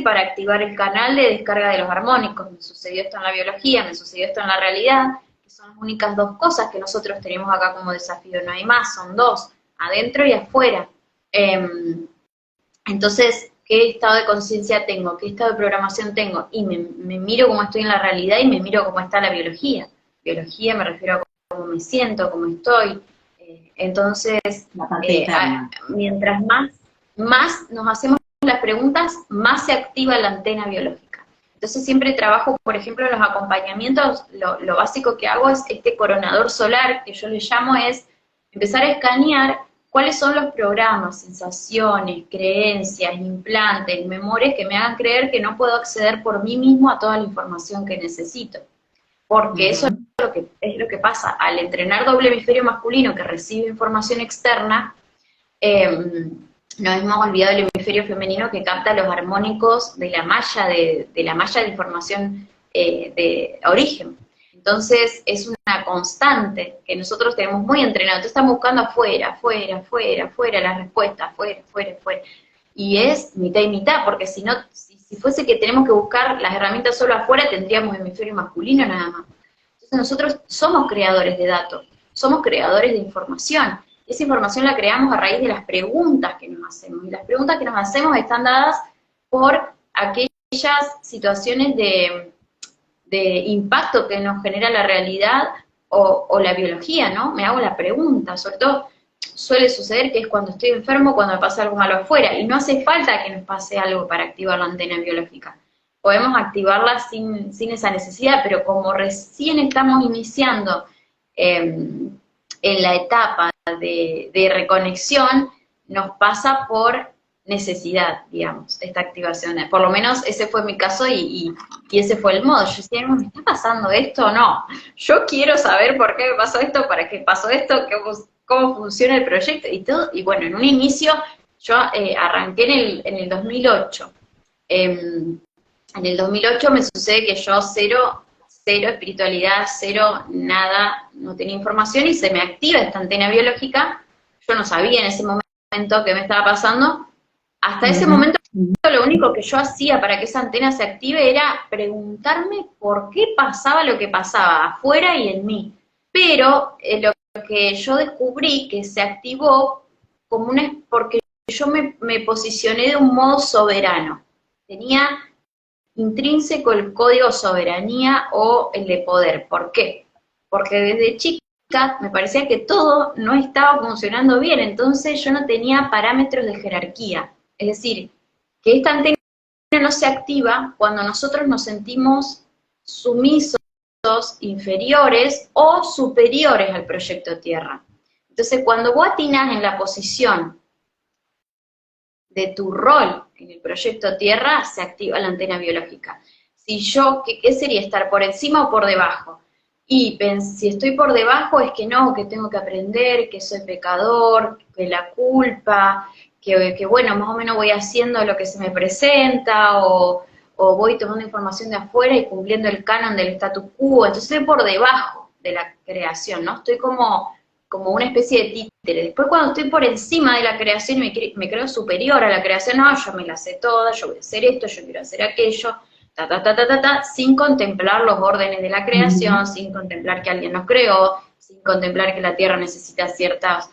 para activar el canal de descarga de los armónicos. Me sucedió esto en la biología, me sucedió esto en la realidad, que son las únicas dos cosas que nosotros tenemos acá como desafío, no hay más, son dos, adentro y afuera. Entonces, qué estado de conciencia tengo, qué estado de programación tengo, y me miro cómo estoy en la realidad y me miro cómo está la biología. Biología me refiero a cómo me siento, cómo estoy. Entonces, La parte interna. mientras más nos hacemos las preguntas, más se activa la antena biológica. Entonces siempre trabajo, por ejemplo, en los acompañamientos, lo básico que hago es este coronador solar, que yo le llamo, es empezar a escanear cuáles son los programas, sensaciones, creencias, implantes, memorias que me hagan creer que no puedo acceder por mí mismo a toda la información que necesito. Porque eso es lo que pasa al entrenar doble hemisferio masculino que recibe información externa. Nos hemos olvidado del hemisferio femenino que capta los armónicos de la malla de información de origen. Entonces es una constante que nosotros tenemos muy entrenado. Entonces estamos buscando afuera, la respuesta, afuera. Y es mitad y mitad, porque si no, si fuese que tenemos que buscar las herramientas solo afuera, tendríamos hemisferio masculino nada más. Entonces nosotros somos creadores de datos, somos creadores de información. Esa información la creamos a raíz de las preguntas que nos hacemos. Y las preguntas que nos hacemos están dadas por aquellas situaciones de impacto que nos genera la realidad o la biología, ¿no? Me hago la pregunta, sobre todo suele suceder que es cuando estoy enfermo, cuando me pasa algo malo afuera, y no hace falta que nos pase algo para activar la antena biológica. Podemos activarla sin esa necesidad, pero como recién estamos iniciando en la etapa de reconexión, nos pasa por necesidad, digamos, esta activación. Por lo menos ese fue mi caso y ese fue el modo. Yo decía, ¿me está pasando esto o no? Yo quiero saber por qué me pasó esto, para qué pasó esto, cómo funciona el proyecto y todo. Y bueno, en un inicio yo arranqué en el 2008. En el 2008 me sucede que yo cero espiritualidad, cero nada, no tenía información y se me activa esta antena biológica. Yo no sabía en ese momento qué me estaba pasando. Hasta ese momento lo único que yo hacía para que esa antena se active era preguntarme por qué pasaba lo que pasaba, afuera y en mí. Pero lo que yo descubrí que se activó porque yo me posicioné de un modo soberano. Tenía intrínseco el código soberanía o el de poder. ¿Por qué? Porque desde chica me parecía que todo no estaba funcionando bien, entonces yo no tenía parámetros de jerarquía. Es decir, que esta antena no se activa cuando nosotros nos sentimos sumisos, inferiores o superiores al proyecto Tierra. Entonces, cuando vos atinás en la posición de tu rol en el proyecto Tierra, se activa la antena biológica. Si yo, ¿qué sería? ¿Estar por encima o por debajo? Y si estoy por debajo es que no, que tengo que aprender, que soy pecador, que la culpa, que bueno, más o menos voy haciendo lo que se me presenta, o voy tomando información de afuera y cumpliendo el canon del status quo. Entonces estoy por debajo de la creación, ¿no? Estoy como una especie de títere. Después cuando estoy por encima de la creación y me creo superior a la creación, no, yo me la sé toda, yo voy a hacer esto, yo quiero hacer aquello, sin contemplar los órdenes de la creación, sin contemplar que alguien nos creó, sin contemplar que la Tierra necesita ciertas,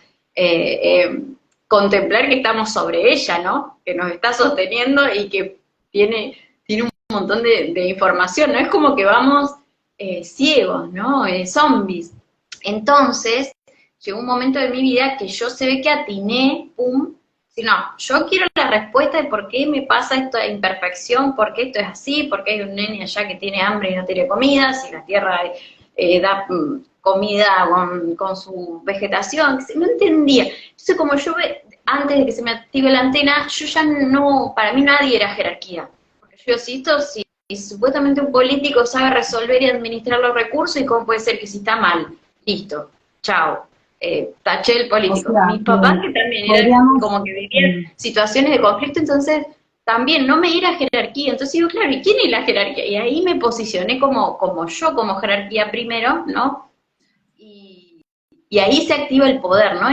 contemplar que estamos sobre ella, ¿no? Que nos está sosteniendo y que tiene un montón de información, no es como que vamos ciegos, ¿no? Zombies. Entonces, llegó un momento de mi vida que yo se ve que atiné, si no, yo quiero la respuesta de por qué me pasa esta imperfección, por qué esto es así, por qué hay un nene allá que tiene hambre y no tiene comida, si la tierra da comida con su vegetación, no entendía. Entonces como yo, antes de que se me active la antena, yo ya no, para mí nadie era jerarquía. Porque yo insisto, si supuestamente un político sabe resolver y administrar los recursos, ¿y cómo puede ser que si está mal? Listo, chao. Taché el político. O sea, Mis papás que también eran como que vivían situaciones de conflicto, entonces también no me era jerarquía. Entonces digo, claro, ¿y quién es la jerarquía? Y ahí me posicioné como yo, como jerarquía primero, ¿no? Y ahí se activa el poder, ¿no?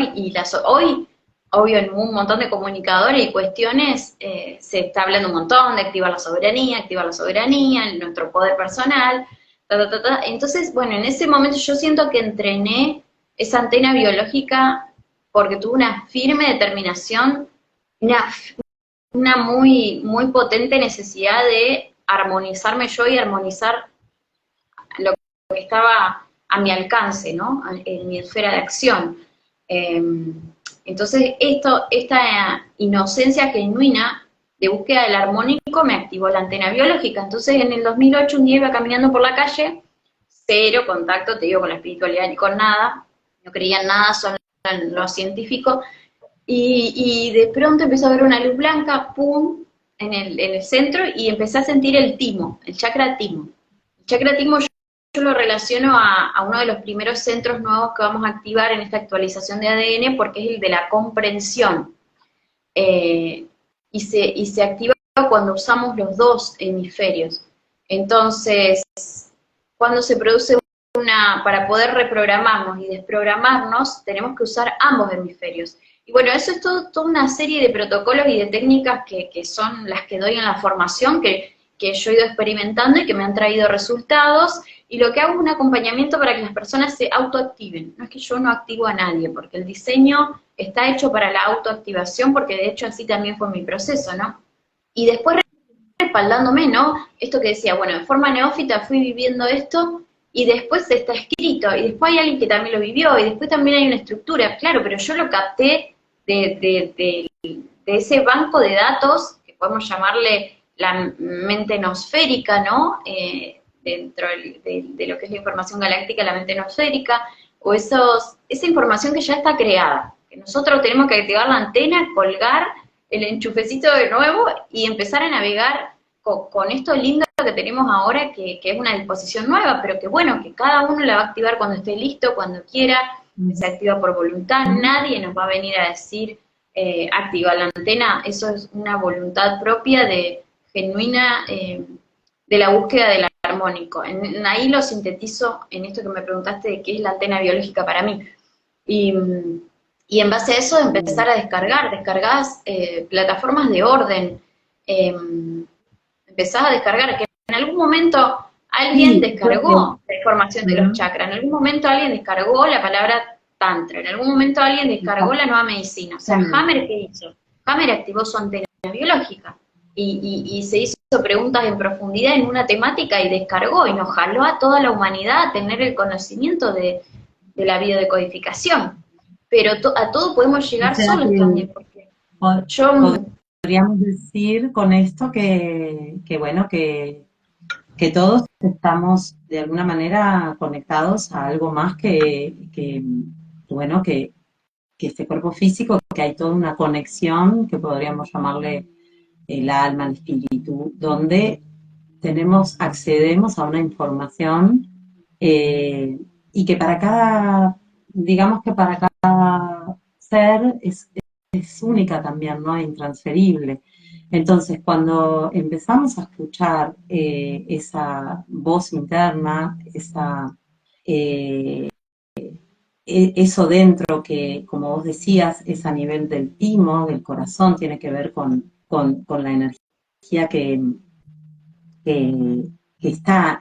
Hoy, obvio, en un montón de comunicadores y cuestiones se está hablando un montón de activar la soberanía, nuestro poder personal, Entonces, bueno, en ese momento yo siento que entrené esa antena biológica porque tuve una firme determinación, una muy, muy potente necesidad de armonizarme yo y armonizar lo que estaba a mi alcance, ¿no? En mi esfera de acción. Eh, entonces, esta inocencia genuina de búsqueda del armónico me activó la antena biológica. Entonces, en el 2008, un día iba caminando por la calle, cero contacto, te digo, con la espiritualidad ni con nada, no creía en nada, solo en lo científico, y de pronto empezó a ver una luz blanca, pum, en el centro, y empecé a sentir el timo, el chakra timo. El chakra timo yo lo relaciono a uno de los primeros centros nuevos que vamos a activar en esta actualización de ADN, porque es el de la comprensión. Y se activa cuando usamos los dos hemisferios. Entonces, cuando se produce para poder reprogramarnos y desprogramarnos, tenemos que usar ambos hemisferios. Y bueno, eso es toda una serie de protocolos y de técnicas que son las que doy en la formación, que yo he ido experimentando y que me han traído resultados, y lo que hago es un acompañamiento para que las personas se autoactiven. No es que yo no activo a nadie, porque el diseño está hecho para la autoactivación, porque de hecho así también fue mi proceso, ¿no? Y después respaldándome, ¿no? Esto que decía, bueno, de forma neófita fui viviendo esto, y después está escrito, y después hay alguien que también lo vivió, y después también hay una estructura, claro, pero yo lo capté de ese banco de datos, que podemos llamarle la mente nosférica, ¿no? Dentro de lo que es la información galáctica, la mente nosférica, o esa información que ya está creada, que nosotros tenemos que activar la antena, colgar el enchufecito de nuevo y empezar a navegar con esto lindo que tenemos ahora, que es una disposición nueva, pero que bueno, que cada uno la va a activar cuando esté listo, cuando quiera, que se activa por voluntad, nadie nos va a venir a decir activa la antena, eso es una voluntad propia genuina de la búsqueda del armónico. Ahí lo sintetizo en esto que me preguntaste de qué es la antena biológica para mí. Y en base a eso empezar a descargas plataformas de orden, empezás a descargar, que en algún momento alguien descargó la información de los chakras, en algún momento alguien descargó la palabra tantra, en algún momento alguien descargó la nueva medicina. O sea, Hammer, ¿qué hizo? Hammer activó su antena biológica y se hizo preguntas en profundidad en una temática y descargó y nos jaló a toda la humanidad a tener el conocimiento de la biodecodificación. Pero a todo podemos llegar solos también, porque yo... Podríamos decir con esto bueno, que todos estamos de alguna manera conectados a algo más bueno, que este cuerpo físico, que hay toda una conexión que podríamos llamarle el alma, el espíritu, donde accedemos a una información y que digamos que para cada ser es única también, ¿no? Intransferible. Entonces, cuando empezamos a escuchar esa voz interna, eso dentro que, como vos decías, es a nivel del timo, del corazón, tiene que ver con la energía que está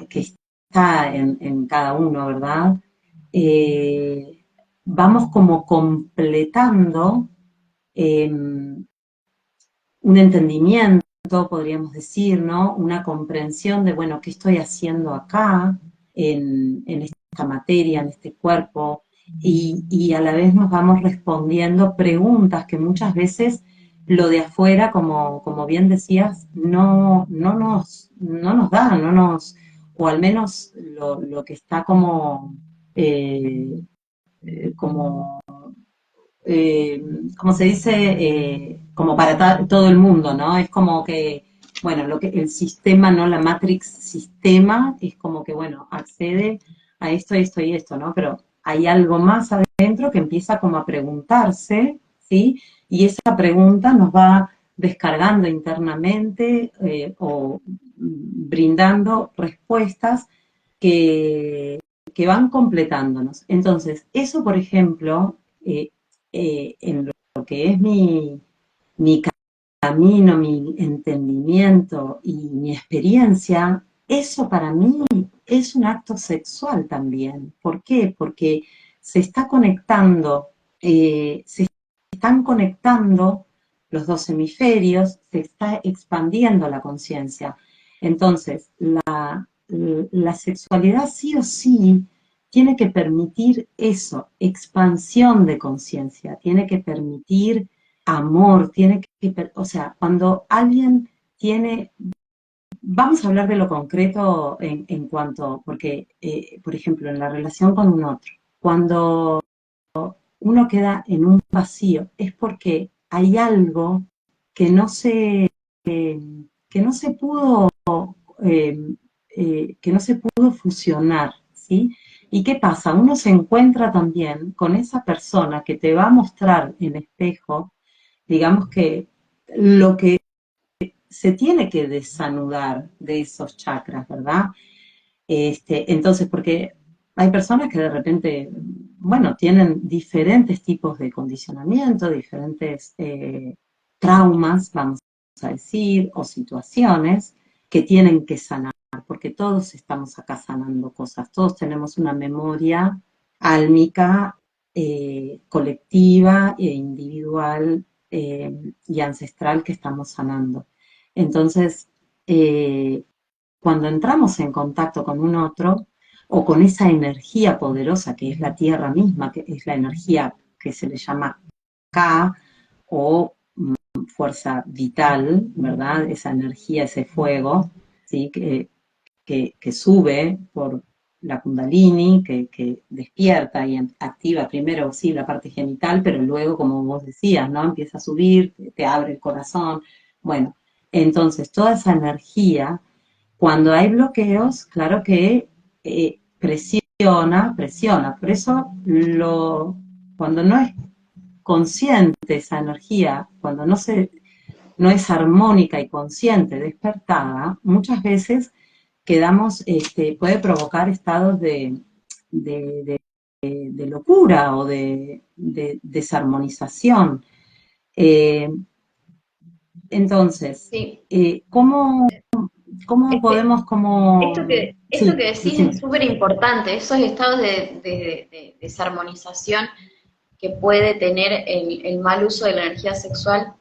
en cada uno, ¿verdad? Vamos como completando un entendimiento, podríamos decir, ¿no? Una comprensión de, bueno, ¿qué estoy haciendo acá, en esta materia, en este cuerpo? Y a la vez nos vamos respondiendo preguntas que muchas veces lo de afuera, como bien decías, no nos da, o al menos lo que está como como se dice, como para todo el mundo, ¿no? Es como que, bueno, el sistema, ¿no? La Matrix sistema es como que, bueno, accede a esto, esto y esto, ¿no? Pero hay algo más adentro que empieza como a preguntarse, ¿sí? Y esa pregunta nos va descargando internamente o brindando respuestas que van completándonos. Entonces, eso, por ejemplo, en lo que es mi camino, mi entendimiento y mi experiencia, eso para mí es un acto sexual también. ¿Por qué? Porque se está conectando, se están conectando los dos hemisferios, se está expandiendo la conciencia. Entonces, la sexualidad sí o sí tiene que permitir eso, expansión de conciencia, tiene que permitir amor, tiene que, o sea, cuando alguien tiene, vamos a hablar de lo concreto en cuanto, porque, por ejemplo, en la relación con un otro, cuando uno queda en un vacío, es porque hay algo que no se, que no se pudo, eh, que no se pudo fusionar, ¿sí? ¿Y qué pasa? Uno se encuentra también con esa persona que te va a mostrar en espejo, digamos que lo que se tiene que desanudar de esos chakras, ¿verdad? Entonces, porque hay personas que de repente, bueno, tienen diferentes tipos de condicionamiento, diferentes traumas, vamos a decir, o situaciones que tienen que sanar, porque todos estamos acá sanando cosas, todos tenemos una memoria álmica, colectiva e individual y ancestral que estamos sanando. Entonces, cuando entramos en contacto con un otro, o con esa energía poderosa que es la tierra misma, que es la energía que se le llama K, o fuerza vital, ¿verdad? Esa energía, ese fuego, ¿sí? Que sube por la kundalini, que despierta y activa primero, sí, la parte genital, pero luego, como vos decías, ¿no? Empieza a subir, te abre el corazón. Bueno, entonces toda esa energía, cuando hay bloqueos, claro que presiona. Por eso, cuando no es consciente esa energía, cuando no es armónica y consciente, despertada, muchas veces quedamos, puede provocar estados de, de- de locura o de desarmonización. Eh, entonces, Sí. ¿cómo Este, podemos, como... esto Sí, que decís decime. es súper importante, esos estados de desarmonización que puede tener el mal uso de la energía sexual,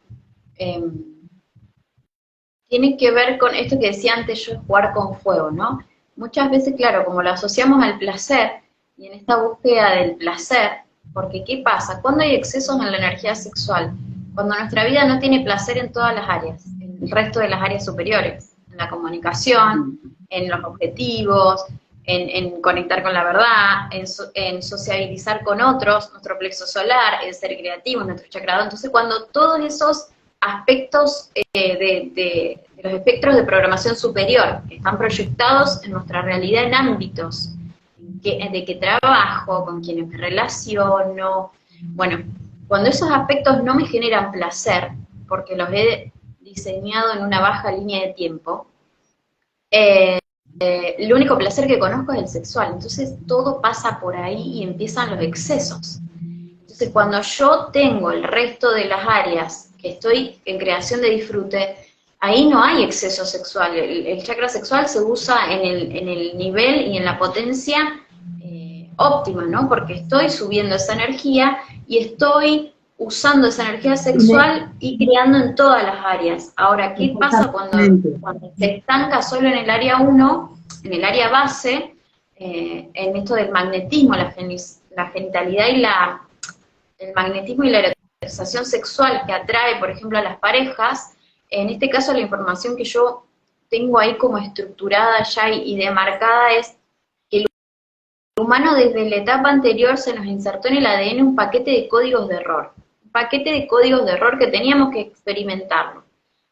eh, tiene que ver con esto que decía antes yo, jugar con fuego, ¿no? Muchas veces, claro, como lo asociamos al placer, y en esta búsqueda del placer, porque ¿qué pasa? Cuando hay excesos en la energía sexual, cuando nuestra vida no tiene placer en todas las áreas, en el resto de las áreas superiores, en la comunicación, en los objetivos, en conectar con la verdad, en sociabilizar con otros, nuestro plexo solar, en ser creativo, nuestro chakra. Entonces, cuando todos esos aspectos de los espectros de programación superior que están proyectados en nuestra realidad en ámbitos de que trabajo, con quienes me relaciono. Bueno, cuando esos aspectos no me generan placer, porque los he diseñado en una baja línea de tiempo, el único placer que conozco es el sexual. Entonces todo pasa por ahí y empiezan los excesos. Entonces, cuando yo tengo el resto de las áreas que estoy en creación de disfrute, ahí no hay exceso sexual. El chakra sexual se usa en el nivel y en la potencia óptima, ¿no? Porque estoy subiendo esa energía y estoy usando esa energía sexual y creando en todas las áreas. Ahora, ¿qué pasa Exactamente. cuando se estanca solo en el área 1, en el área base, en esto del magnetismo, la genitalidad y el magnetismo y la erotización sexual que atrae, por ejemplo, a las parejas? En este caso, la información que yo tengo ahí como estructurada ya y demarcada es que el humano desde la etapa anterior se nos insertó en el ADN un paquete de códigos de error, un paquete de códigos de error que teníamos que experimentarlo,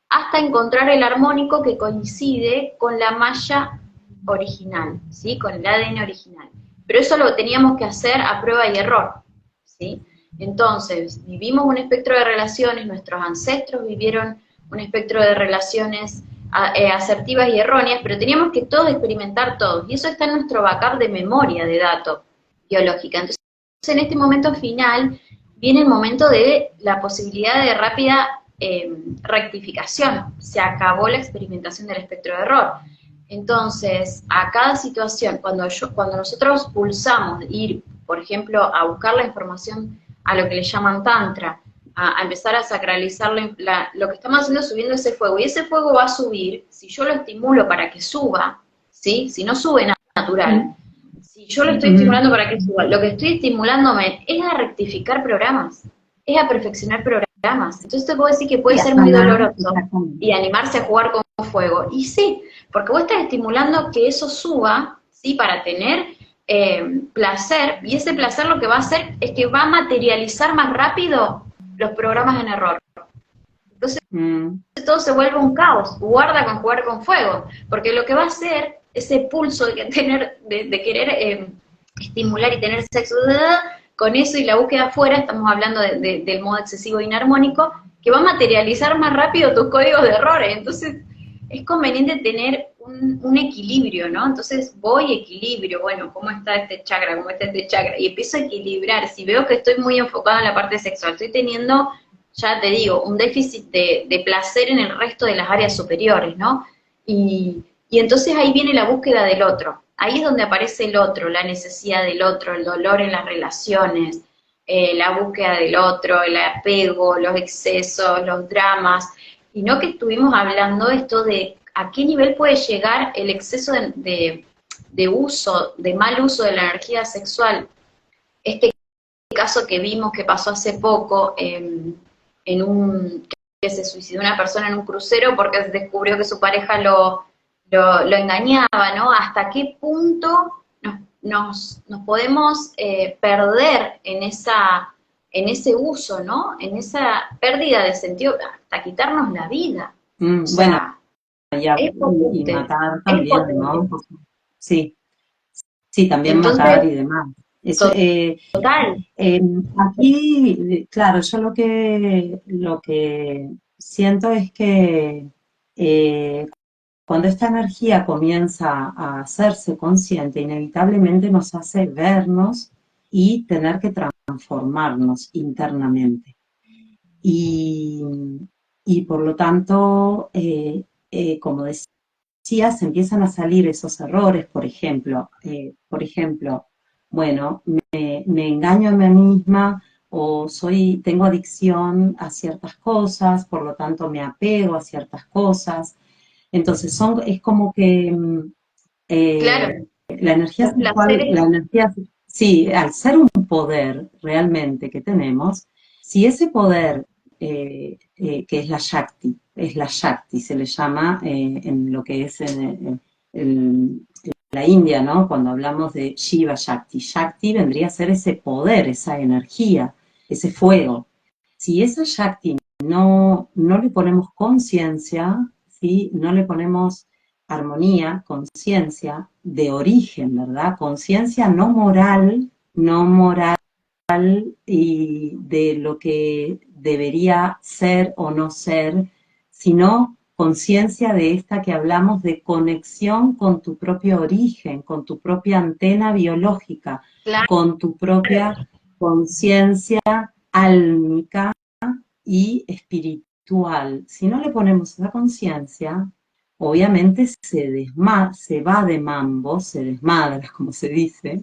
hasta encontrar el armónico que coincide con la malla original, ¿sí? Con el ADN original. Pero eso lo teníamos que hacer a prueba y error, ¿sí? Entonces, vivimos un espectro de relaciones, nuestros ancestros vivieron un espectro de relaciones asertivas y erróneas, pero teníamos que todos experimentar todos, y eso está en nuestro backup de memoria de datos biológica. Entonces, en este momento final, viene el momento de la posibilidad de rápida rectificación. Se acabó la experimentación del espectro de error. Entonces, a cada situación, cuando nosotros pulsamos ir, por ejemplo, a buscar la información a lo que le llaman tantra, a empezar a sacralizar lo que estamos haciendo es subiendo ese fuego, y ese fuego va a subir, si yo lo estimulo para que suba, ¿sí? Si no sube natural, si yo lo estoy estimulando para que suba, lo que estoy estimulándome es a rectificar programas, es a perfeccionar programas. Entonces te puedo decir que puede ser muy doloroso y animarse a jugar con fuego. Y sí, porque vos estás estimulando que eso suba, ¿sí? Para tener placer, y ese placer lo que va a hacer es que va a materializar más rápido los programas en error. Entonces todo se vuelve un caos, guarda con jugar con fuego, porque lo que va a hacer ese pulso de querer estimular y tener sexo, con eso y la búsqueda afuera, estamos hablando del modo excesivo inarmónico, que va a materializar más rápido tus códigos de errores. Entonces es conveniente tener un equilibrio, ¿no? Entonces voy equilibrio, bueno, ¿cómo está este chakra? ¿Cómo está este chakra? Y empiezo a equilibrar. Si veo que estoy muy enfocada en la parte sexual, estoy teniendo, ya te digo, un déficit de placer en el resto de las áreas superiores, ¿no? Y entonces ahí viene la búsqueda del otro. Ahí es donde aparece el otro, la necesidad del otro, el dolor en las relaciones, la búsqueda del otro, el apego, los excesos, los dramas. Y no que estuvimos hablando esto de a qué nivel puede llegar el exceso de uso, de mal uso de la energía sexual. Este caso que vimos que pasó hace poco, que se suicidó una persona en un crucero porque descubrió que su pareja lo engañaba, ¿no? ¿Hasta qué punto nos podemos perder en ese uso, ¿no? En esa pérdida de sentido, hasta quitarnos la vida. O sea, bueno, es potente, y matar es también, potente. ¿no? Sí, sí, también Entonces, matar y demás. Eso, total. aquí, claro, yo lo que siento es que cuando esta energía comienza a hacerse consciente, inevitablemente nos hace vernos y tener que transformarnos internamente. Y, y por lo tanto, como decía, se empiezan a salir esos errores, por ejemplo, bueno, me engaño a mí misma o tengo adicción a ciertas cosas, por lo tanto me apego a ciertas cosas. Entonces es como que Claro, la energía los sexual, placeres, sí, al ser un poder realmente que tenemos, si ese poder que es la Shakti, se le llama en lo que es la India, ¿no? Cuando hablamos de Shiva Shakti, Shakti vendría a ser ese poder, esa energía, ese fuego. Si esa Shakti no le ponemos conciencia, ¿sí? No le ponemos armonía, conciencia de origen, ¿verdad? Conciencia no moral y de lo que debería ser o no ser, sino conciencia de esta que hablamos de conexión con tu propio origen, con tu propia antena biológica, claro, con tu propia conciencia álmica y espiritual. Si no le ponemos esa conciencia, obviamente se va de mambo, se desmadra, como se dice.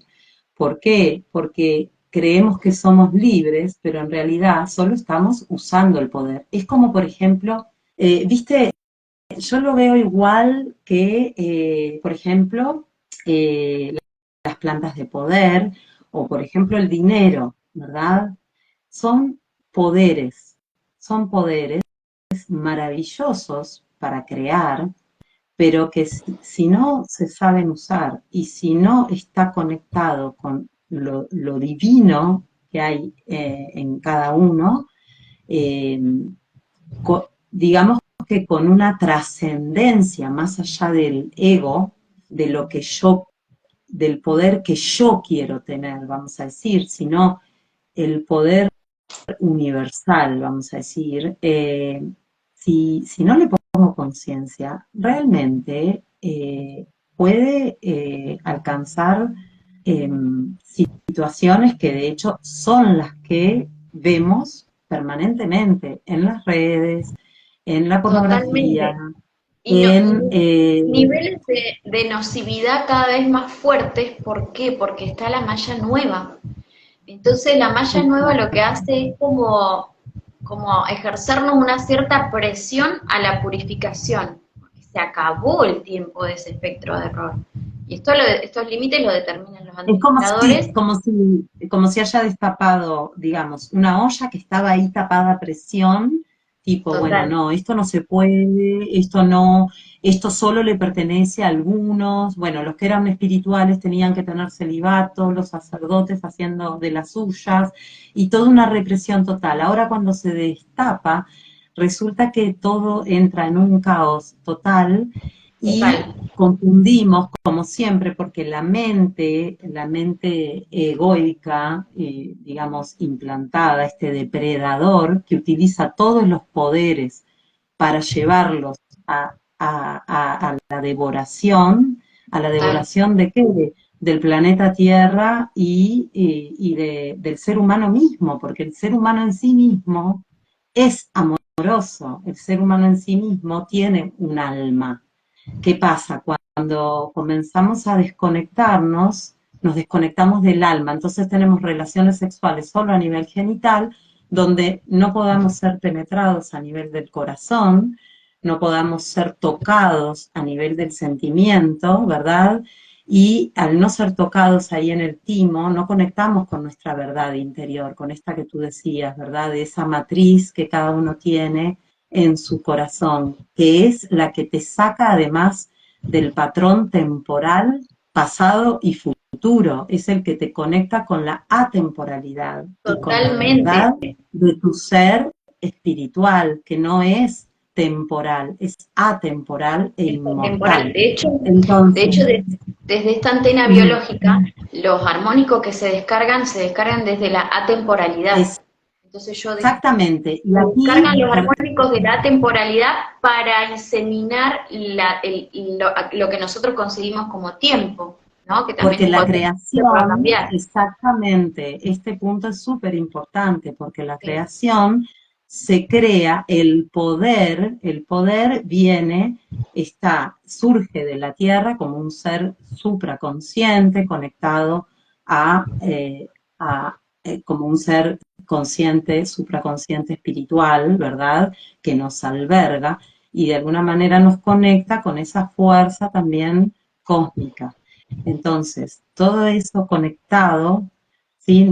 ¿Por qué? Porque creemos que somos libres, pero en realidad solo estamos usando el poder. Es como, por ejemplo, viste, yo lo veo igual que, por ejemplo, las plantas de poder o, por ejemplo, el dinero, ¿verdad? Son poderes, son poderes maravillosos para crear, pero que si no se saben usar y si no está conectado con lo divino que hay en cada uno, eh, digamos que con una trascendencia más allá del ego, de lo que del poder que yo quiero tener, vamos a decir, sino el poder universal, vamos a decir, si no le pongo conciencia, realmente puede alcanzar situaciones que de hecho son las que vemos permanentemente en las redes, en la pornografía, totalmente. Y en... niveles de nocividad cada vez más fuertes. ¿Por qué? Porque está la malla nueva. Entonces la malla nueva lo que hace es como como ejercernos una cierta presión a la purificación, porque se acabó el tiempo de ese espectro de error. Y estos límites lo determinan los Es administradores. como si haya destapado, digamos, una olla que estaba ahí tapada a presión, tipo, bueno, Total, no, esto no se puede, esto no, esto solo le pertenece a algunos. Bueno, los que eran espirituales tenían que tener celibato, los sacerdotes haciendo de las suyas, y toda una represión total. Ahora cuando se destapa, resulta que todo entra en un caos total y total. confundimos, como siempre, porque la mente egoica, digamos, implantada, este depredador que utiliza todos los poderes para llevarlos a la Total. devoración de qué? Del planeta Tierra del ser humano mismo, porque el ser humano en sí mismo es amoroso, el ser humano en sí mismo tiene un alma. ¿Qué pasa? Cuando comenzamos a desconectarnos, nos desconectamos del alma, entonces tenemos relaciones sexuales solo a nivel genital, donde no podamos ser penetrados a nivel del corazón, no podamos ser tocados a nivel del sentimiento, ¿verdad? Y al no ser tocados ahí en el timo, no conectamos con nuestra verdad interior, con esta que tú decías, ¿verdad? De esa matriz que cada uno tiene en su corazón, que es la que te saca además del patrón temporal, pasado y futuro, es el que te conecta con la atemporalidad y con la Totalmente. verdad de tu ser espiritual, que no es temporal, es atemporal e Es temporal. inmortal. Entonces, Desde esta antena biológica, los armónicos que se descargan desde la atemporalidad. es Entonces exactamente, y se aquí descargan los armónicos de la atemporalidad para inseminar lo que nosotros concebimos como tiempo, ¿no? Que también porque es la otro que puede creación, cambiar. exactamente, este punto es súper importante, porque la Sí, creación se crea, el poder viene, surge de la tierra como un ser supraconsciente, conectado como un ser consciente, supraconsciente espiritual, ¿verdad? Que nos alberga y de alguna manera nos conecta con esa fuerza también cósmica. Entonces, todo eso conectado, ¿sí?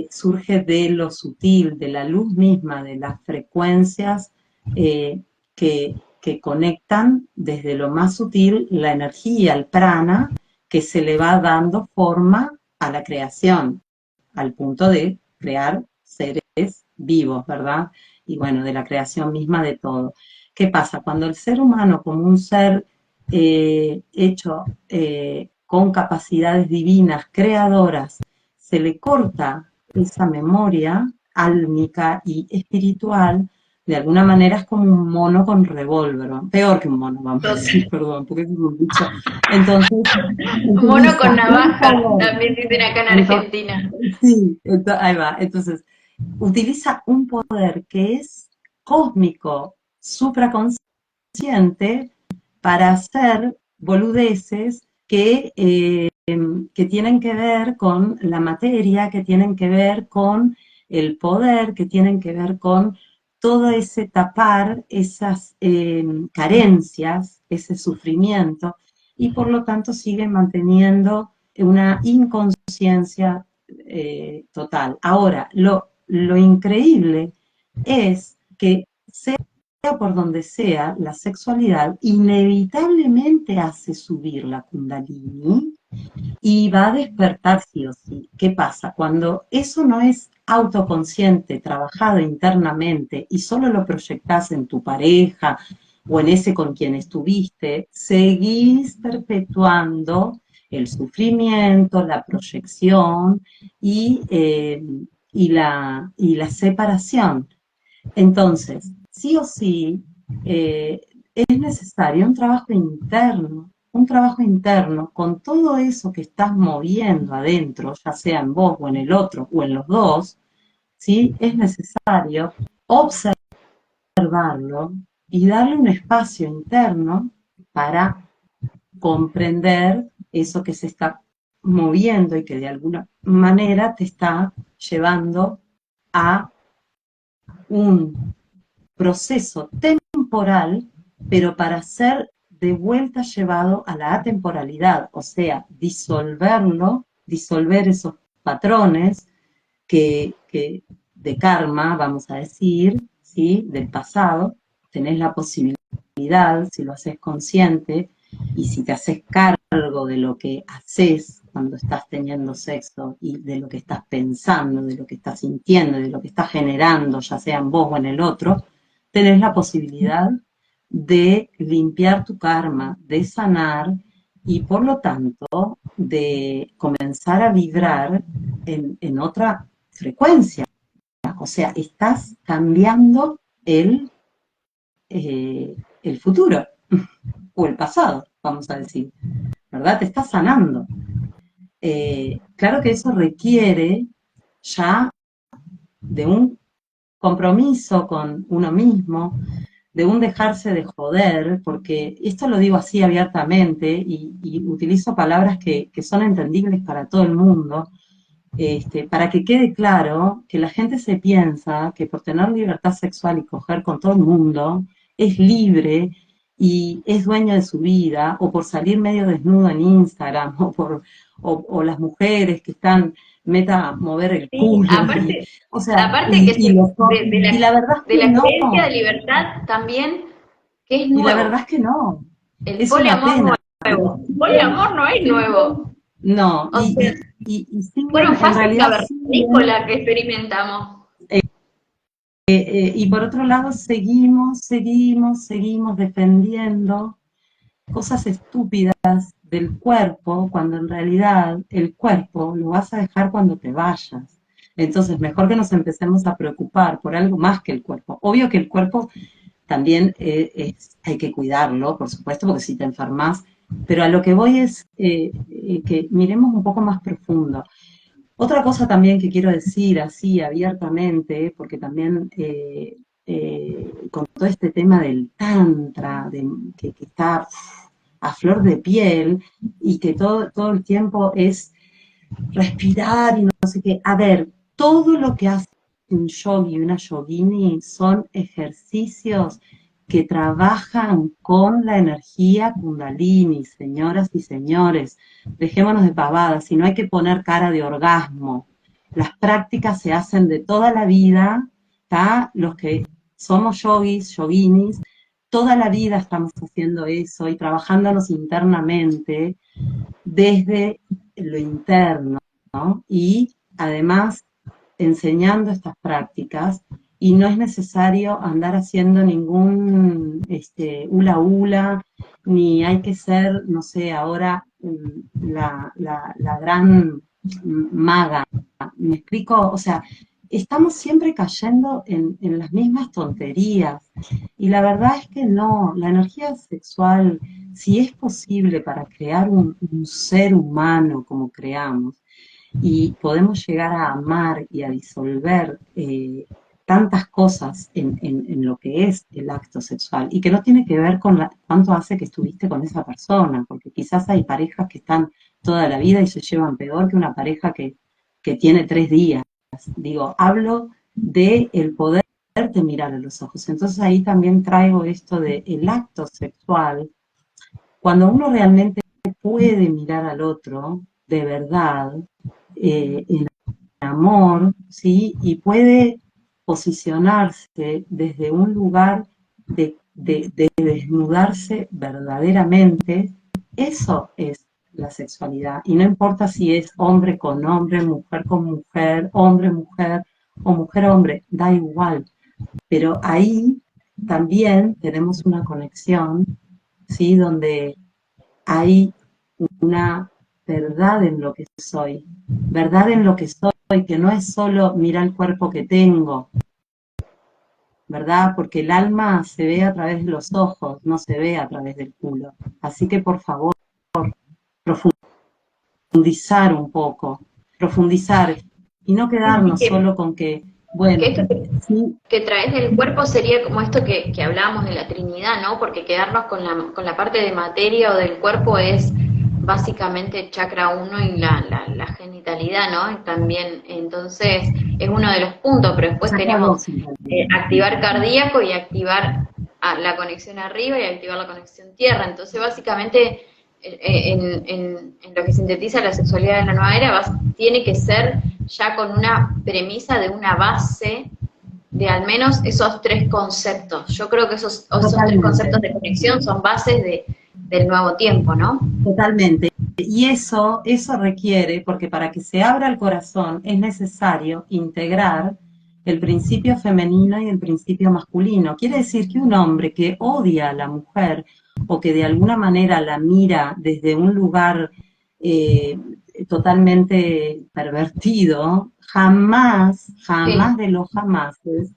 Surge de lo sutil, de la luz misma, de las frecuencias que conectan desde lo más sutil la energía, el prana, que se le va dando forma a la creación, al punto de crear seres vivos, ¿verdad? Y bueno, de la creación misma de todo. ¿Qué pasa? Cuando el ser humano como un ser hecho con capacidades divinas, creadoras, se le corta esa memoria álmica y espiritual, de alguna manera es como un mono con revólver, ¿no? Peor que un mono, vamos a decir, perdón, porque es un dicho. Entonces, mono con utiliza un navaja, poder. también dicen acá en Entonces, Argentina. sí, ahí va. Entonces, utiliza un poder que es cósmico, supraconsciente, para hacer boludeces que tienen que ver con la materia, que tienen que ver con el poder, que tienen que ver con todo ese tapar, esas carencias, ese sufrimiento, y por lo tanto sigue manteniendo una inconsciencia total. Ahora, lo increíble es que sea por donde sea, la sexualidad inevitablemente hace subir la kundalini y va a despertar sí o sí. ¿Qué pasa? Cuando eso no es autoconsciente, trabajado internamente y solo lo proyectás en tu pareja o en ese con quien estuviste, seguís perpetuando el sufrimiento, la proyección y la separación. Entonces, sí o sí, es necesario un trabajo interno con todo eso que estás moviendo adentro, ya sea en vos o en el otro o en los dos, ¿sí? Es necesario observarlo y darle un espacio interno para comprender eso que se está moviendo y que de alguna manera te está llevando a un proceso temporal, pero para ser de vuelta llevado a la atemporalidad, o sea, disolver esos patrones que de karma, vamos a decir, ¿sí? Del pasado. Tenés la posibilidad, si lo haces consciente y si te haces cargo de lo que haces cuando estás teniendo sexo y de lo que estás pensando, de lo que estás sintiendo, de lo que estás generando, ya sea en vos o en el otro, tenés la posibilidad de limpiar tu karma, de sanar y por lo tanto de comenzar a vibrar en otra frecuencia. O sea, estás cambiando el futuro o el pasado, vamos a decir, ¿verdad? Te estás sanando. Claro que eso requiere ya de un compromiso con uno mismo, de un dejarse de joder, porque esto lo digo así abiertamente y utilizo palabras que son entendibles para todo el mundo, para que quede claro que la gente se piensa que por tener libertad sexual y coger con todo el mundo es libre y es dueño de su vida, o por salir medio desnudo en Instagram, o las mujeres que están meta a mover el Sí, culo, aparte, o sea, aparte que y la verdad es de que la no, creencia de libertad también, que es y la verdad nuevo, es que no, el es una poliamor pena. nuevo. Poliamor no es nuevo. No, O sea, y siguen, fueron en fases realidad siguen. cavernícolas que experimentamos. Y por otro lado, seguimos defendiendo cosas estúpidas del cuerpo, cuando en realidad el cuerpo lo vas a dejar cuando te vayas. Entonces, mejor que nos empecemos a preocupar por algo más que el cuerpo. Obvio que el cuerpo también hay que cuidarlo, por supuesto, porque si te enfermas, pero a lo que voy es que miremos un poco más profundo. Otra cosa también que quiero decir así abiertamente, porque también con todo este tema del tantra, que está a flor de piel y que todo el tiempo es respirar y no sé qué. A ver, todo lo que hace un yogi y una yogini son ejercicios que trabajan con la energía kundalini, señoras y señores. Dejémonos de pavadas, si no hay que poner cara de orgasmo. Las prácticas se hacen de toda la vida, ¿tá? Los que somos yogis, yoginis, toda la vida estamos haciendo eso y trabajándonos internamente desde lo interno, ¿no? Y además enseñando estas prácticas y no es necesario andar haciendo ningún hula hula, ni hay que ser, no sé, ahora la gran maga. ¿Me explico? O sea, estamos siempre cayendo en las mismas tonterías. Y la verdad es que no, la energía sexual, si es posible para crear un ser humano como creamos, y podemos llegar a amar y a disolver tantas cosas en lo que es el acto sexual y que no tiene que ver con cuánto hace que estuviste con esa persona, porque quizás hay parejas que están toda la vida y se llevan peor que una pareja que tiene 3 días. Digo, hablo de el poderte mirar a los ojos. Entonces ahí también traigo esto de el acto sexual, cuando uno realmente puede mirar al otro de verdad, en amor, ¿sí? Y puede posicionarse desde un lugar de desnudarse verdaderamente, eso es la sexualidad. Y no importa si es hombre con hombre, mujer con mujer, hombre, mujer o mujer, hombre, da igual. Pero ahí también tenemos una conexión, ¿sí? Donde hay una verdad en lo que soy, verdad en lo que soy, que no es solo mira el cuerpo que tengo, ¿verdad? Porque el alma se ve a través de los ojos, no se ve a través del culo. Así que por favor, profundizar un poco, profundizar y no Y quedarnos solo con que, bueno, que esto sí, que traes del cuerpo sería como esto que hablábamos de la Trinidad, ¿no? Porque quedarnos con parte de materia o del cuerpo es básicamente chakra uno y la vitalidad, ¿no? También, entonces, es uno de los puntos, pero después tenemos activar cardíaco y activar la conexión arriba y activar la conexión tierra. Entonces, básicamente, en lo que sintetiza la sexualidad de la nueva era, tiene que ser ya con una premisa de una base de al menos esos tres conceptos. Yo creo que esos tres conceptos de conexión son bases del nuevo tiempo, ¿no? Totalmente. Y eso requiere, porque para que se abra el corazón es necesario integrar el principio femenino y el principio masculino. Quiere decir que un hombre que odia a la mujer o que de alguna manera la mira desde un lugar totalmente pervertido, jamás de los jamases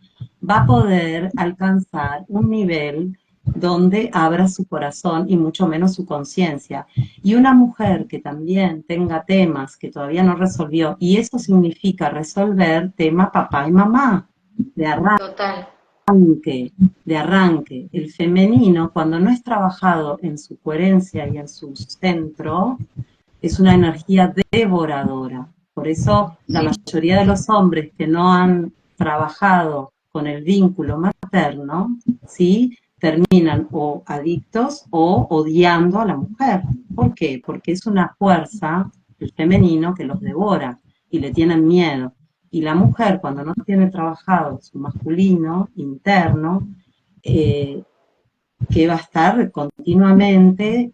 va a poder alcanzar un nivel donde abra su corazón y mucho menos su conciencia. Y una mujer que también tenga temas que todavía no resolvió, y eso significa resolver tema papá y mamá, de arranque. El femenino, cuando no es trabajado en su coherencia y en su centro, es una energía devoradora. Por eso la mayoría de los hombres que no han trabajado con el vínculo materno, ¿sí?, terminan o adictos o odiando a la mujer. ¿Por qué? Porque es una fuerza, el femenino, que los devora y le tienen miedo. Y la mujer, cuando no tiene trabajado su masculino interno, que va a estar continuamente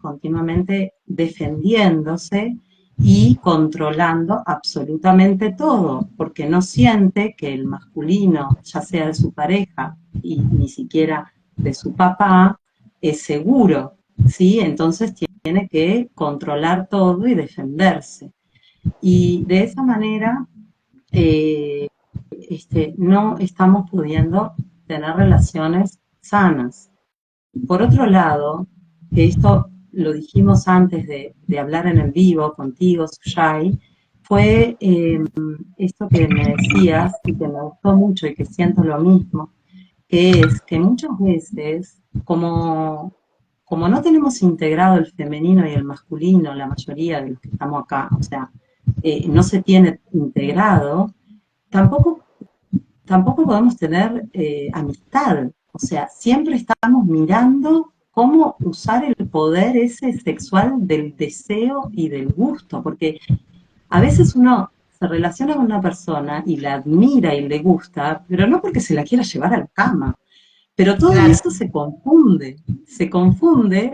defendiéndose y controlando absolutamente todo, porque no siente que el masculino, ya sea de su pareja y ni siquiera de su papá, es seguro, ¿sí? Entonces tiene que controlar todo y defenderse. Y de esa manera no estamos pudiendo tener relaciones sanas. Por otro lado, que esto lo dijimos antes de hablar en el vivo contigo, Sujay, fue esto que me decías y que me gustó mucho y que siento lo mismo, que es que muchas veces, como no tenemos integrado el femenino y el masculino, la mayoría de los que estamos acá, o sea, no se tiene integrado, tampoco podemos tener amistad. O sea, siempre estamos mirando cómo usar el poder ese sexual del deseo y del gusto, porque a veces uno se relaciona con una persona y la admira y le gusta, pero no porque se la quiera llevar a la cama. Pero todo eso se confunde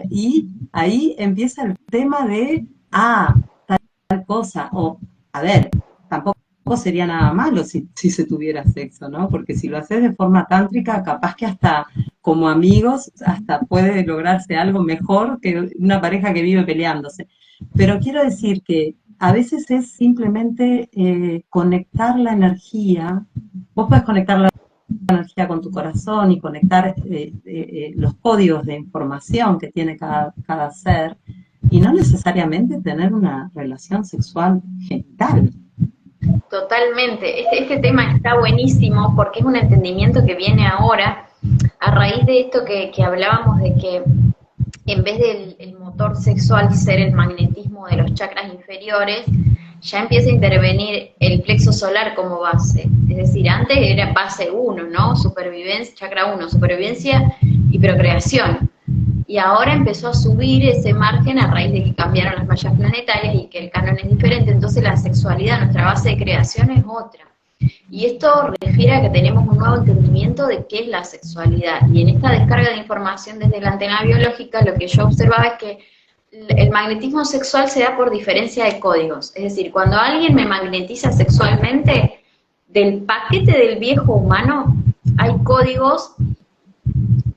y ahí empieza el tema de, tal cosa, o, a ver, tampoco sería nada malo si se tuviera sexo, ¿no? Porque si lo haces de forma tántrica, capaz que hasta como amigos, hasta puede lograrse algo mejor que una pareja que vive peleándose. Pero quiero decir que a veces es simplemente conectar la energía. Vos podés conectar la energía con tu corazón y conectar los códigos de información que tiene cada ser, y no necesariamente tener una relación sexual genital. Totalmente. Este tema está buenísimo porque es un entendimiento que viene ahora a raíz de esto que hablábamos de que en vez del motor sexual ser el magnetismo de los chakras inferiores, ya empieza a intervenir el plexo solar como base. Es decir, antes era base 1, ¿no? Supervivencia, chakra 1, supervivencia y procreación. Y ahora empezó a subir ese margen a raíz de que cambiaron las mallas planetarias y que el canon es diferente, entonces la sexualidad, nuestra base de creación es otra. Y esto refiere a que tenemos un nuevo entendimiento de qué es la sexualidad. Y en esta descarga de información desde la antena biológica, lo que yo observaba es que el magnetismo sexual se da por diferencia de códigos. Es decir, cuando alguien me magnetiza sexualmente, del paquete del viejo humano hay códigos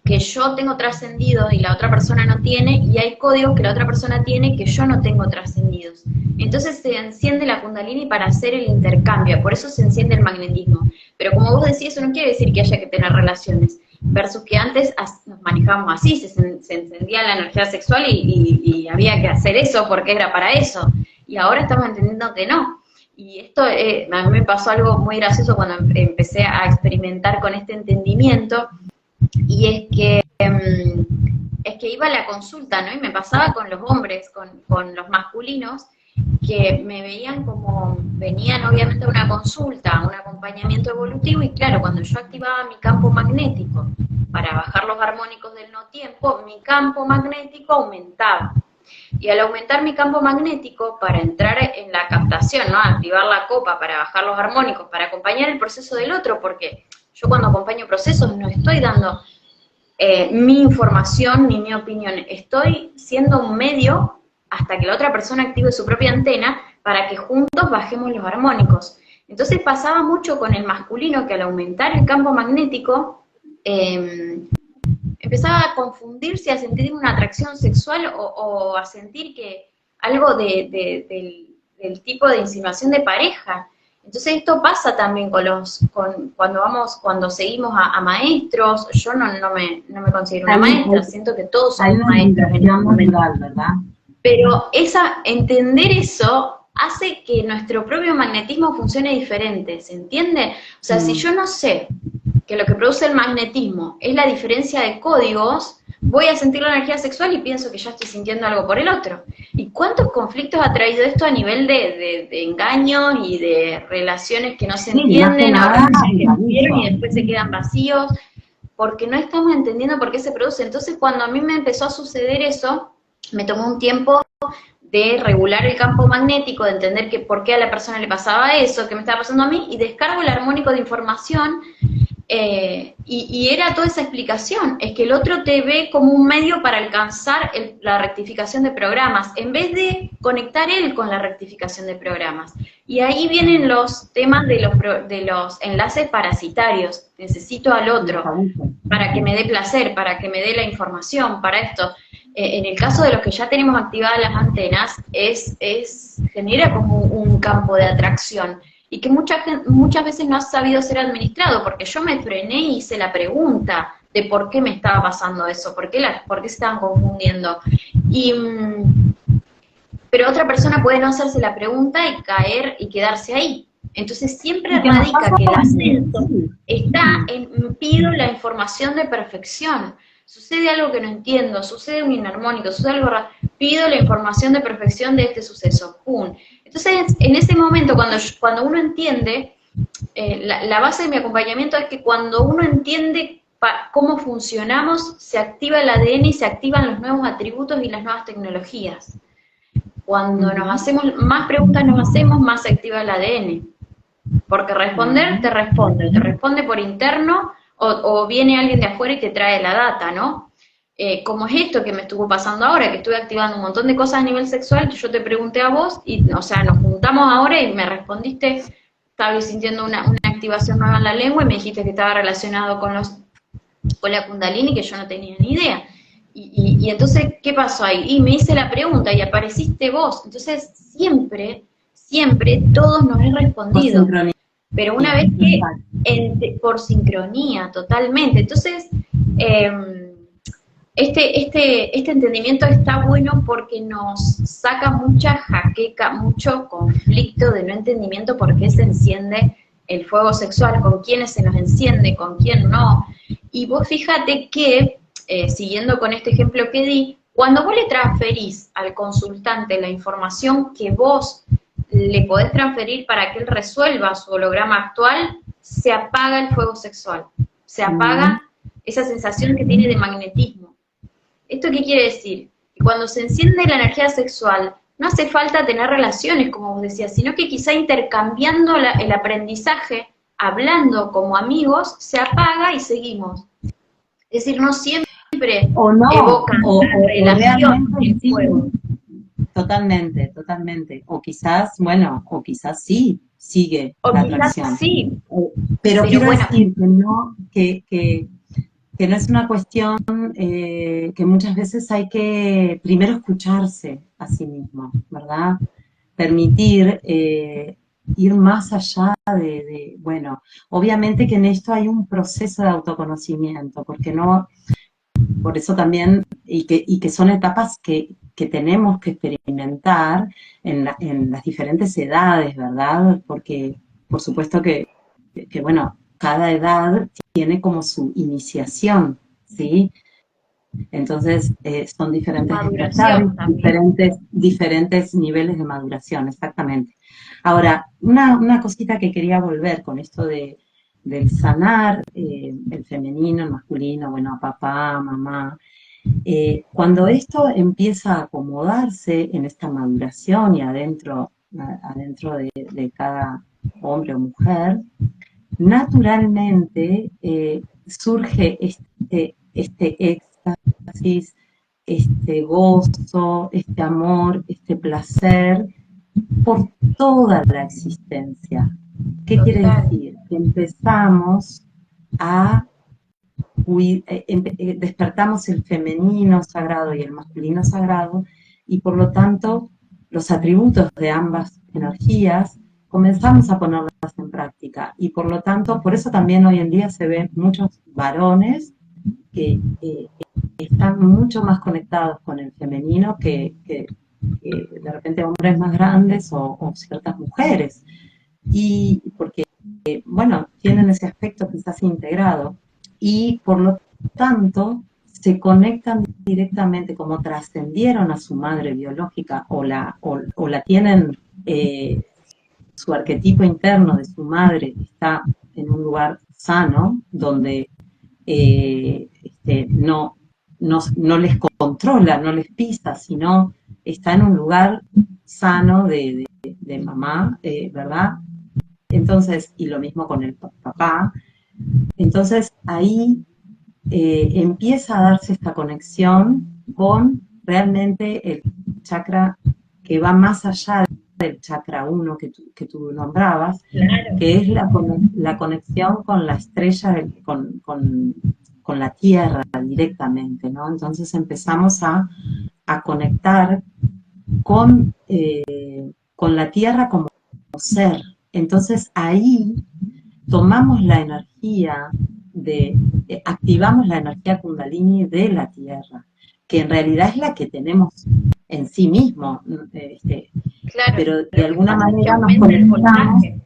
que yo tengo trascendidos y la otra persona no tiene, y hay códigos que la otra persona tiene que yo no tengo trascendidos. Entonces se enciende la kundalini para hacer el intercambio, por eso se enciende el magnetismo. Pero como vos decís, eso no quiere decir que haya que tener relaciones, versus que antes nos manejábamos así, se encendía la energía sexual y había que hacer eso porque era para eso. Y ahora estamos entendiendo que no. Y esto, a mí me pasó algo muy gracioso cuando empecé a experimentar con este entendimiento, y es que iba a la consulta, ¿no? Y me pasaba con los hombres, con los masculinos, que me veían como, venían obviamente a una consulta, a un acompañamiento evolutivo, y claro, cuando yo activaba mi campo magnético para bajar los armónicos del no tiempo, mi campo magnético aumentaba. Y al aumentar mi campo magnético, para entrar en la captación, ¿no? Activar la copa para bajar los armónicos, para acompañar el proceso del otro, porque yo cuando acompaño procesos no estoy dando mi información ni mi opinión, estoy siendo un medio hasta que la otra persona active su propia antena para que juntos bajemos los armónicos. Entonces pasaba mucho con el masculino que al aumentar el campo magnético empezaba a confundirse, a sentir una atracción sexual o a sentir que algo del tipo de insinuación de pareja. Entonces esto pasa también cuando seguimos a maestros. Yo no me considero una maestra, siento que todos somos maestros en este momento. ¿Verdad? Pero entender eso hace que nuestro propio magnetismo funcione diferente, ¿se entiende? O sea, si yo no sé que lo que produce el magnetismo es la diferencia de códigos, voy a sentir la energía sexual y pienso que ya estoy sintiendo algo por el otro. ¿Y cuántos conflictos ha traído esto a nivel de engaños y de relaciones que no se entienden, o relaciones que se quieren y después se quedan vacíos, porque no estamos entendiendo por qué se produce? Entonces, cuando a mí me empezó a suceder eso, me tomó un tiempo de regular el campo magnético, de entender que por qué a la persona le pasaba eso, qué me estaba pasando a mí, y descargo el armónico de información. Y era toda esa explicación, es que el otro te ve como un medio para alcanzar la rectificación de programas, en vez de conectar él con la rectificación de programas. Y ahí vienen los temas de los enlaces parasitarios. Necesito al otro para que me dé placer, para que me dé la información, para esto. En el caso de los que ya tenemos activadas las antenas, genera como un campo de atracción, y que muchas veces no ha sabido ser administrado, porque yo me frené y hice la pregunta de por qué me estaba pasando eso, por qué se estaban confundiendo. Pero otra persona puede no hacerse la pregunta y caer y quedarse ahí. Entonces siempre radica que el ascenso está en pido la información de perfección. Sucede algo que no entiendo, sucede un inarmónico, sucede algo raro, pido la información de perfección de este suceso. ¡Pum! Entonces, en ese momento, cuando uno entiende, la base de mi acompañamiento es que cuando uno entiende cómo funcionamos, se activa el ADN y se activan los nuevos atributos y las nuevas tecnologías. Cuando nos hacemos más preguntas, más se activa el ADN. Porque responder te responde por interno, o viene alguien de afuera y te trae la data, ¿no? Como es esto que me estuvo pasando ahora, que estuve activando un montón de cosas a nivel sexual, que yo te pregunté a vos, y, o sea, nos juntamos ahora y me respondiste, estaba sintiendo una activación nueva en la lengua, y me dijiste que estaba relacionado con la Kundalini, que yo no tenía ni idea. Y entonces, ¿qué pasó ahí? Y me hice la pregunta, y apareciste vos. Entonces, siempre todos nos es respondido. Pero una vez que, por sincronía, totalmente. Entonces, este entendimiento está bueno porque nos saca mucha jaqueca, mucho conflicto de no entendimiento por qué se enciende el fuego sexual, con quiénes se nos enciende, con quién no. Y vos fíjate que, siguiendo con este ejemplo que di, cuando vos le transferís al consultante la información que vos le podés transferir para que él resuelva su holograma actual, se apaga el fuego sexual, se apaga esa sensación que tiene de magnetismo. ¿Esto qué quiere decir? Que cuando se enciende la energía sexual, no hace falta tener relaciones, como vos decías, sino que quizá intercambiando el aprendizaje, hablando como amigos, se apaga y seguimos. Es decir, no siempre evocan la relación del fuego. Totalmente. O quizás sí, sigue la atracción. Sí. Pero quiero decir que no es una cuestión que muchas veces hay que primero escucharse a sí mismo, ¿verdad? Permitir ir más allá bueno, obviamente que en esto hay un proceso de autoconocimiento, porque no, por eso también, y que son etapas que tenemos que experimentar en las diferentes edades, ¿verdad? Porque, por supuesto que bueno, cada edad tiene como su iniciación, ¿sí? Entonces, son diferentes despertares, Maduración también. diferentes niveles de maduración, exactamente. Ahora, una cosita que quería volver con esto del sanar, el femenino, el masculino, bueno, papá, mamá. Cuando esto empieza a acomodarse en esta maduración y adentro de cada hombre o mujer, naturalmente surge este éxtasis, este gozo, este amor, este placer por toda la existencia. ¿Qué quiere Total. decir? Que empezamos a despertamos el femenino sagrado y el masculino sagrado, y por lo tanto los atributos de ambas energías comenzamos a ponerlas en práctica, y por lo tanto, por eso también hoy en día se ven muchos varones que están mucho más conectados con el femenino que de repente hombres más grandes o ciertas mujeres, y porque, bueno, tienen ese aspecto quizás integrado, y por lo tanto se conectan directamente, como trascendieron a su madre biológica o la tienen, su arquetipo interno de su madre está en un lugar sano, donde no les controla, no les pisa, sino está en un lugar sano de mamá, ¿verdad? Entonces, y lo mismo con el papá. Entonces ahí empieza a darse esta conexión con realmente el chakra que va más allá del chakra 1 que tú nombrabas, Claro. que es la conexión con la estrella, con la tierra directamente, ¿no? Entonces empezamos a conectar con la tierra como ser. Entonces ahí tomamos la energía activamos la energía Kundalini de la tierra, que en realidad es la que tenemos en sí mismo, Claro, pero de lo que alguna pasa es que manera nos aumenta el conectamos. voltaje.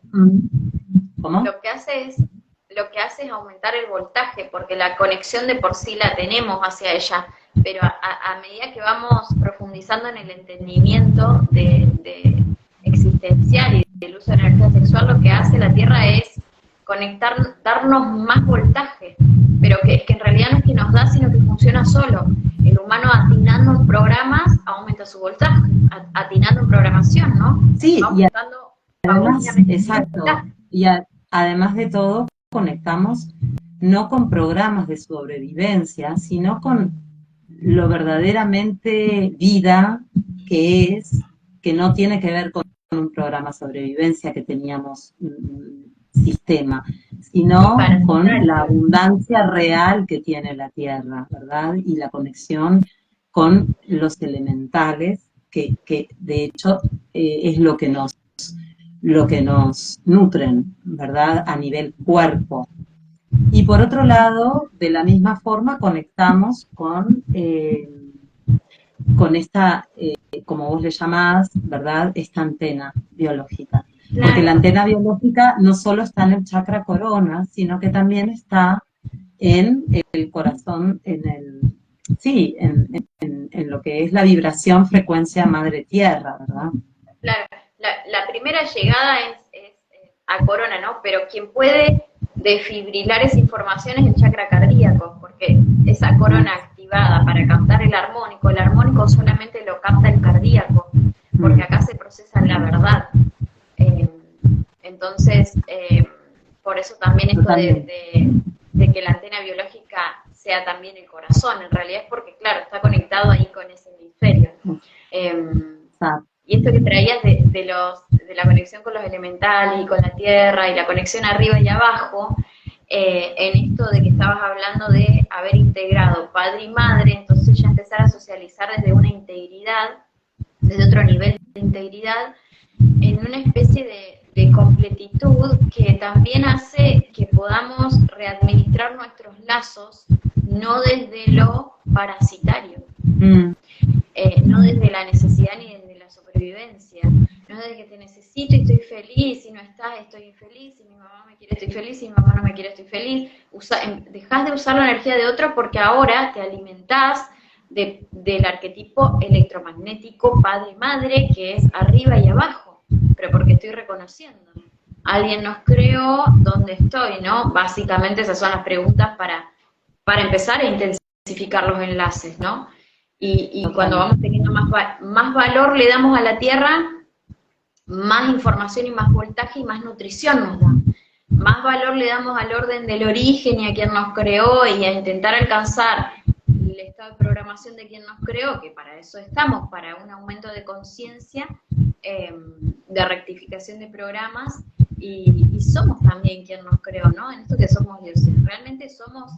¿Cómo? Lo que hace es aumentar el voltaje, porque la conexión de por sí la tenemos hacia ella, pero a medida que vamos profundizando en el entendimiento de existencial y del uso de la energía sexual, lo que hace la Tierra es darnos más voltaje, pero que en realidad no es que nos da, sino que funciona solo. El humano atinando en programas aumenta su voltaje, atinando en programación, ¿no? Sí, Va y aumentando además, paulatinamente el exacto, voltaje. además de todo, conectamos no con programas de sobrevivencia, sino con lo verdaderamente vida que es, que no tiene que ver con un programa de sobrevivencia que teníamos un sistema, sino con la abundancia real que tiene la Tierra, ¿verdad? Y la conexión con los elementales, que de hecho es lo que nos nutren, ¿verdad? A nivel cuerpo. Y por otro lado, de la misma forma, conectamos con esta, como vos le llamás, ¿verdad? Esta antena biológica. Porque la Claro, antena biológica no solo está en el chakra corona, sino que también está en el corazón, sí, en lo que es la vibración frecuencia madre tierra, ¿verdad? claro. La primera llegada es a corona, ¿no? Pero quien puede desfibrilar esa información es el chakra cardíaco, porque esa corona activada para captar el armónico solamente lo capta el cardíaco, porque acá se procesa la verdad. Eh, entonces, por eso también esto de que la antena biológica sea también el corazón, en realidad es porque, claro, está conectado ahí con ese hemisferio. Y esto que traías de la conexión con los elementales y con la tierra y la conexión arriba y abajo, en esto de que estabas hablando de haber integrado padre y madre, entonces ya empezar a socializar desde una integridad, desde otro nivel de integridad, en una especie de completitud que también hace que podamos readministrar nuestros lazos, no desde lo parasitario, no desde la necesidad ni desde la supervivencia, no no desde que te necesito y estoy feliz, si no estás estoy infeliz, si mi mamá me quiere estoy feliz, si mi mamá no me quiere estoy feliz. Dejás de usar la energía de otro porque ahora te alimentás del arquetipo electromagnético padre-madre, que es arriba y abajo, pero porque estoy reconociendo. Alguien nos creó, ¿dónde estoy? ¿No? Básicamente esas son las preguntas para empezar a intensificar los enlaces, ¿no? Y cuando vamos teniendo más valor le damos a la Tierra, más información y más voltaje y más nutrición nos da. Más valor le damos al orden del origen y a quien nos creó y a intentar alcanzar el estado de programación de quien nos creó, que para eso estamos, para un aumento de conciencia, de rectificación de programas, y somos también quien nos creó, ¿no? En esto que somos dioses. Realmente somos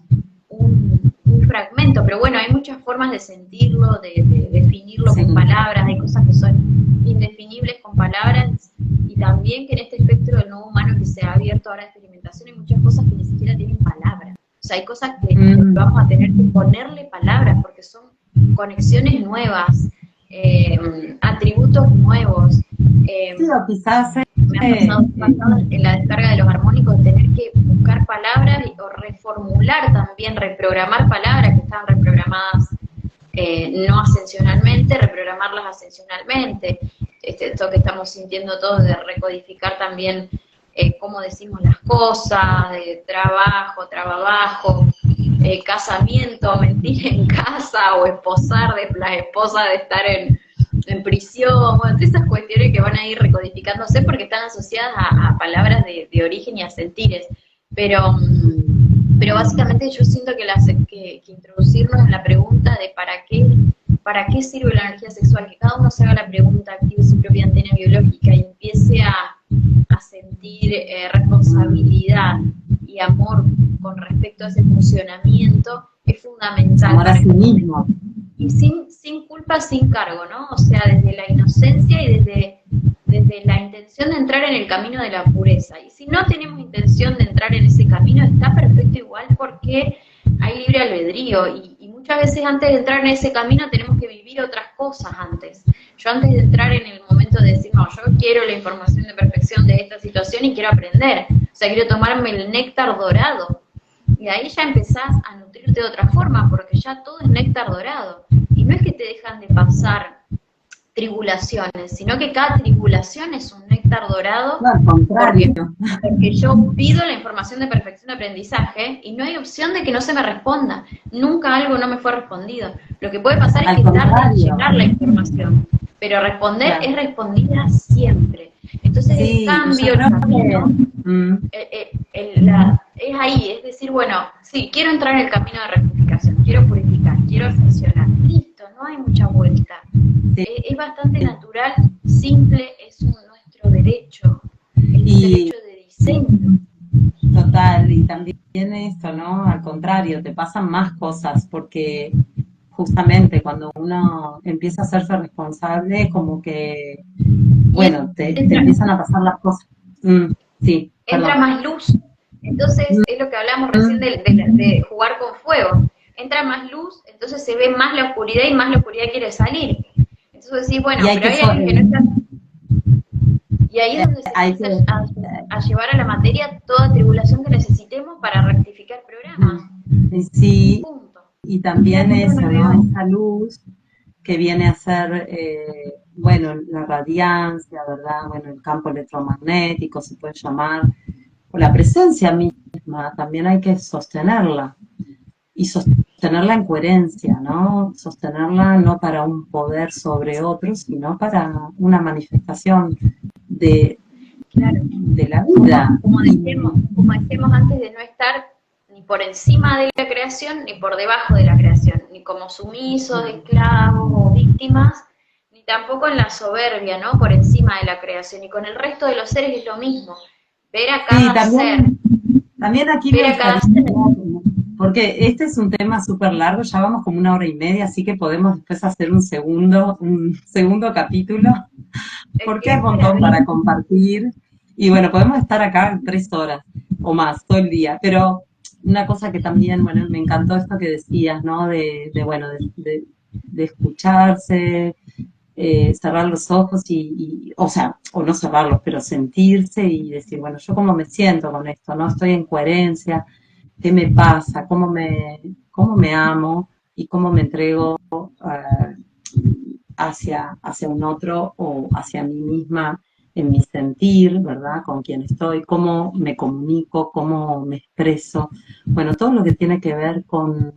un fragmento, pero bueno, hay muchas formas de sentirlo, de definirlo con palabras, hay cosas que son indefinibles con palabras, y también que en este espectro del nuevo humano que se ha abierto ahora a experimentación hay muchas cosas que ni siquiera tienen palabras. O sea, hay cosas que vamos a tener que ponerle palabras porque son conexiones nuevas, atributos nuevos. Sí, o quizás me ha pasado en la descarga de los armónicos tener que buscar palabras o reformular también, reprogramar palabras que estaban reprogramadas no ascensionalmente, reprogramarlas ascensionalmente. Esto que estamos sintiendo todos de recodificar también cómo decimos las cosas, de trabajo, casamiento, mentir en casa, o esposar de las esposas de estar en prisión, bueno, todas esas cuestiones que van a ir recodificándose porque están asociadas a palabras de origen y a sentires, pero básicamente yo siento que introducirnos en la pregunta de para qué sirve la energía sexual, que cada uno se haga la pregunta, active su propia antena biológica y empiece a sentir responsabilidad y amor con respecto a ese funcionamiento, es fundamental. Amor a sí mismo. Y sin culpa, sin cargo, ¿no? O sea, desde la inocencia y desde la intención de entrar en el camino de la pureza. Y si no tenemos intención de entrar en ese camino, está perfecto igual porque hay libre albedrío. Y muchas veces antes de entrar en ese camino tenemos que vivir otras cosas antes. Yo antes de entrar en el momento de decir, no, yo quiero la información de perfección de esta situación y quiero aprender. O sea, quiero tomarme el néctar dorado. Y ahí ya empezás a nutrirte de otra forma, porque ya todo es néctar dorado. Y no es que te dejan de pasar tribulaciones, sino que cada tribulación es un néctar dorado. No, al contrario. Porque yo pido la información de perfección de aprendizaje y no hay opción de que no se me responda. Nunca algo no me fue respondido. Lo que puede pasar es que tarde en llegar la información, pero responder es respondida siempre. Entonces sí, el cambio, el camino, es ahí, es decir, bueno, sí, quiero entrar en el camino de rectificación, quiero purificar, quiero ascensionar, listo, no hay mucha vuelta. Sí. Es bastante natural, simple, es nuestro derecho, es un derecho de diseño. Total, y también esto, ¿no? Al contrario, te pasan más cosas, porque justamente cuando uno empieza a hacerse responsable, como que, bueno, te empiezan a pasar las cosas. Sí, entra más luz. Entonces, es lo que hablamos recién de jugar con fuego. Entra más luz, entonces se ve más la oscuridad y más la oscuridad quiere salir. Entonces decís, bueno, pero hay alguien que no está... Y ahí es donde se empieza a llevar a la materia toda tribulación que necesitemos para rectificar programas. Sí, y también eso, ¿no? Esa luz que viene a ser, bueno, la radiancia, ¿verdad? Bueno, el campo electromagnético se puede llamar, o la presencia misma, también hay que sostenerla, y sostenerla en coherencia, ¿no? Sostenerla no para un poder sobre otros, sino para una manifestación de la vida. Como decíamos antes, de no estar ni por encima de la creación, ni por debajo de la creación, ni como sumisos, esclavos o víctimas, ni tampoco en la soberbia, ¿no? Por encima de la creación. Y con el resto de los seres es lo mismo. Ver a cada ser. También aquí ver a cada ser. Porque este es un tema súper largo, ya vamos como 1 hora y media, así que podemos después hacer un segundo capítulo, porque hay un montón para compartir. Y bueno, podemos estar acá 3 horas o más, todo el día. Pero una cosa que también, bueno, me encantó esto que decías, ¿no? De escucharse, cerrar los ojos o sea, o no cerrarlos, pero sentirse y decir, bueno, yo cómo me siento con esto, ¿no? Estoy en coherencia, ¿qué me pasa? Cómo me amo y cómo me entrego hacia un otro o hacia mí misma en mi sentir, ¿verdad? Con quién estoy, cómo me comunico, cómo me expreso. Bueno, todo lo que tiene que ver con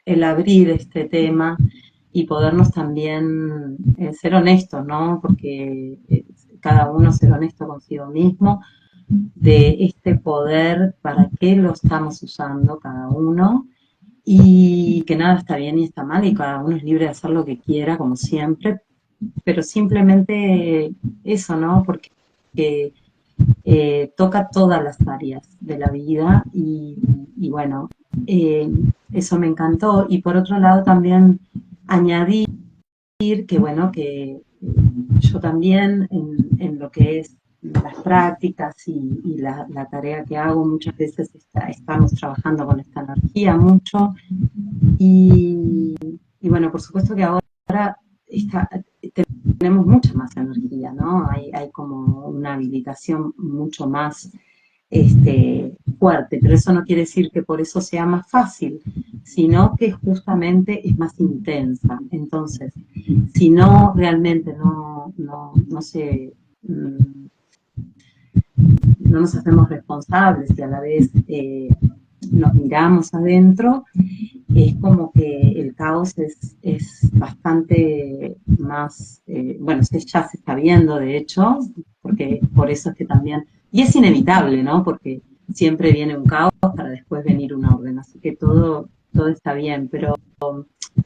el abrir este tema y podernos también ser honestos, ¿no? Porque cada uno ser honesto consigo mismo, de este poder, para qué lo estamos usando cada uno, y que nada está bien y está mal, y cada uno es libre de hacer lo que quiera, como siempre, pero simplemente eso, ¿no? Porque toca todas las áreas de la vida y bueno, eh, eso me encantó. Y por otro lado también añadir que bueno, que yo también en lo que es las prácticas y la tarea que hago, muchas veces estamos trabajando con esta energía mucho y bueno, por supuesto que ahora está, tenemos mucha más energía, ¿no? Hay como una habilitación mucho más fuerte, pero eso no quiere decir que por eso sea más fácil, sino que justamente es más intensa. Entonces, si no realmente no se no nos hacemos responsables y a la vez nos miramos adentro, es como que el caos es bastante más, bueno, ya se está viendo de hecho, porque por eso es que también, y es inevitable, ¿no? Porque siempre viene un caos para después venir una orden, así que todo está bien, pero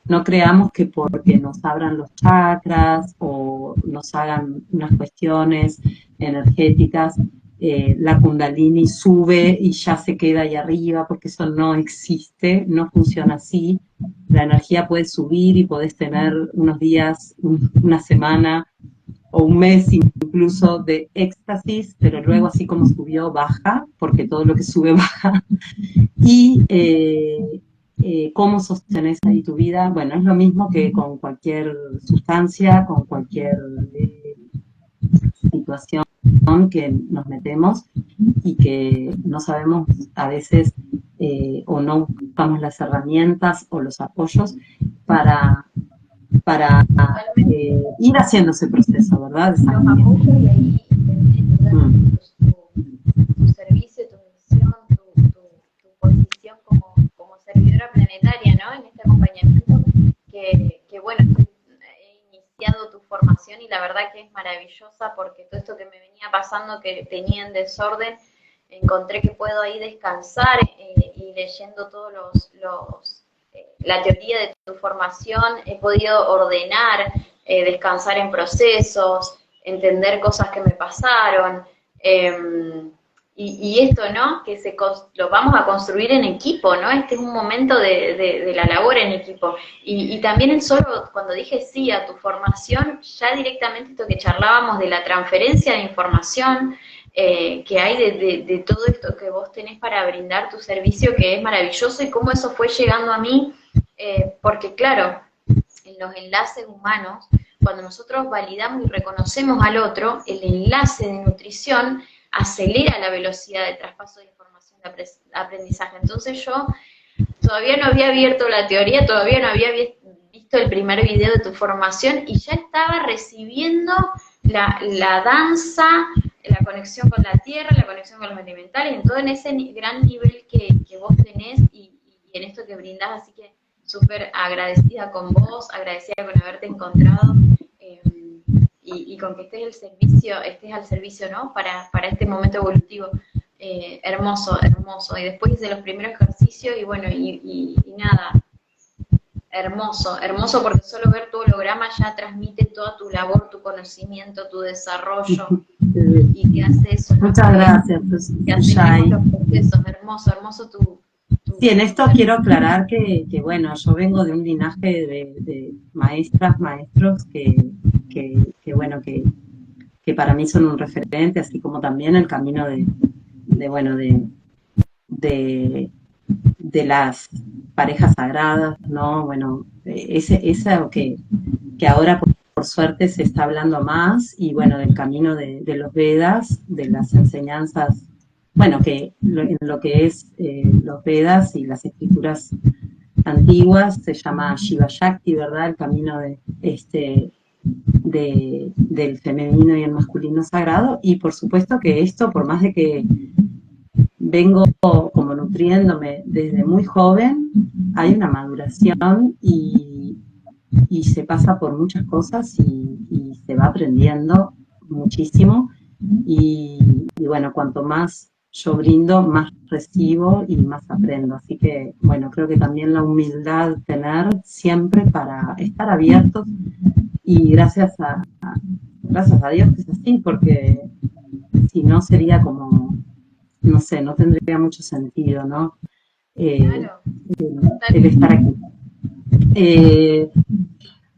no creamos que porque nos abran los chakras o nos hagan unas cuestiones energéticas, la kundalini sube y ya se queda ahí arriba, porque eso no existe, no funciona así. La energía puede subir y podés tener unos días, una semana o un mes incluso de éxtasis, pero luego así como subió, baja, porque todo lo que sube baja. Y cómo sostenés ahí tu vida, bueno, es lo mismo que con cualquier sustancia, con cualquier situación que nos metemos y que no sabemos a veces o no buscamos las herramientas o los apoyos para ir haciendo ese proceso, ¿verdad? Los apoyos y ahí tu servicio, tu misión, tu posición como servidora planetaria, ¿no? En este acompañamiento que bueno, he iniciado tu formación y la verdad que es maravillosa porque todo esto que me venía pasando, que tenía en desorden, encontré que puedo ahí descansar y leyendo todos la teoría de tu formación, he podido ordenar, descansar en procesos, entender cosas que me pasaron, y esto, ¿no? Que lo vamos a construir en equipo, ¿no? Este es un momento de la labor en equipo. Y también el solo, cuando dije sí a tu formación, ya directamente esto que charlábamos de la transferencia de información, que hay de todo esto que vos tenés para brindar tu servicio, que es maravilloso, y cómo eso fue llegando a mí, porque claro, en los enlaces humanos, cuando nosotros validamos y reconocemos al otro, el enlace de nutrición acelera la velocidad de traspaso de información de aprendizaje. Entonces yo todavía no había abierto la teoría, todavía no había visto el primer video de tu formación y ya estaba recibiendo la danza, la conexión con la tierra, la conexión con los elementales, en todo en ese gran nivel que vos tenés y en esto que brindás, así que súper agradecida con vos, agradecida con haberte encontrado y con que estés al servicio, ¿no? Para este momento evolutivo. Hermoso, hermoso. Y después hice los primeros ejercicios y bueno, y nada, hermoso, hermoso porque solo ver tu holograma ya transmite toda tu labor, tu conocimiento, tu desarrollo y que hace eso, ¿no? Muchas gracias, pues, que aceleremos los procesos, hermoso, hermoso tu sí, en esto quiero aclarar que bueno, yo vengo de un linaje de maestras, maestros bueno, que para mí son un referente, así como también el camino bueno, de las parejas sagradas, ¿no? Bueno, eso que que ahora por suerte se está hablando más, y bueno, del camino de los Vedas, de las enseñanzas, bueno, que en lo que es los Vedas y las escrituras antiguas se llama Shiva Shakti, ¿verdad? El camino del femenino y el masculino sagrado, y por supuesto que esto, por más de que vengo como nutriéndome desde muy joven, hay una maduración y se pasa por muchas cosas y se va aprendiendo muchísimo, y bueno, cuanto más yo brindo, más recibo y más aprendo. Así que, bueno, creo que también la humildad tener siempre para estar abiertos, y gracias a Dios que es así, porque si no sería como, no sé, no tendría mucho sentido, ¿no? Claro. El estar aquí.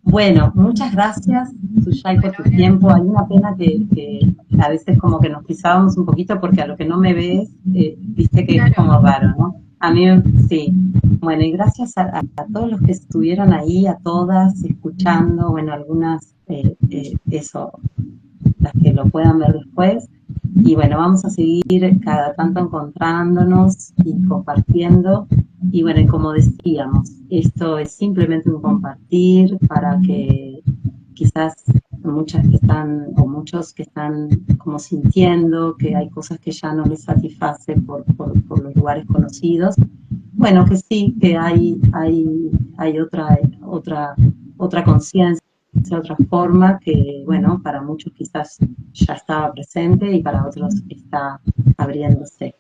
Bueno, muchas gracias, Suyai, por tu tiempo. Hay una pena que a veces como que nos pisábamos un poquito, porque a lo que no me ves, viste que es como raro, ¿no? A mí sí. Bueno, y gracias a todos los que estuvieron ahí, a todas, escuchando, bueno, algunas, eso, las que lo puedan ver después. Y bueno, vamos a seguir cada tanto encontrándonos y compartiendo. Y bueno, y como decíamos, esto es simplemente un compartir para que quizás muchas que están, o muchos que están como sintiendo que hay cosas que ya no les satisface por los lugares conocidos. Bueno, que sí, que hay otra conciencia, otra forma que, bueno, para muchos quizás ya estaba presente y para otros está abriéndose.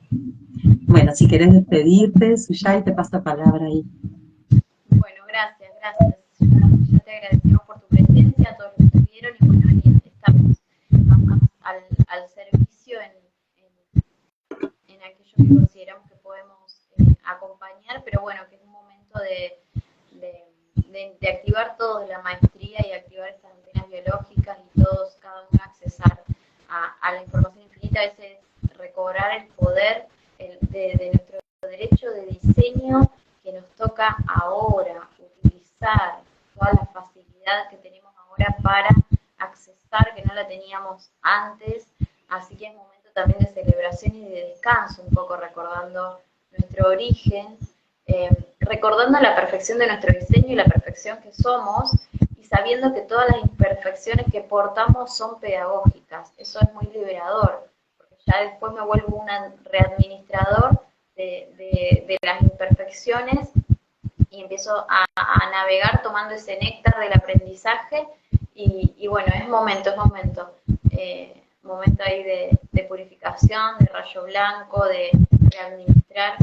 Bueno, si querés despedirte, Suyai, te paso la palabra ahí. Bueno, gracias. Ya te agradecemos por tu presencia, a todos los que estuvieron, y bueno, ahí estamos más al servicio en aquello que consideramos que podemos acompañar, pero bueno, que es un momento de activar todos la maestría y activar estas antenas biológicas, y todos, cada uno accesar a la información infinita, a veces recobrar el poder de nuestro derecho de diseño que nos toca ahora, utilizar toda la facilidad que tenemos ahora para accesar, que no la teníamos antes. Así que es momento también de celebración y de descanso, un poco recordando nuestro origen, recordando la perfección de nuestro diseño y la perfección que somos, y sabiendo que todas las imperfecciones que portamos son pedagógicas. Eso es muy liberador, porque ya después me vuelvo un readministrador de las imperfecciones, y empiezo a navegar tomando ese néctar del aprendizaje, y bueno, es momento ahí de purificación, de rayo blanco, de readministrar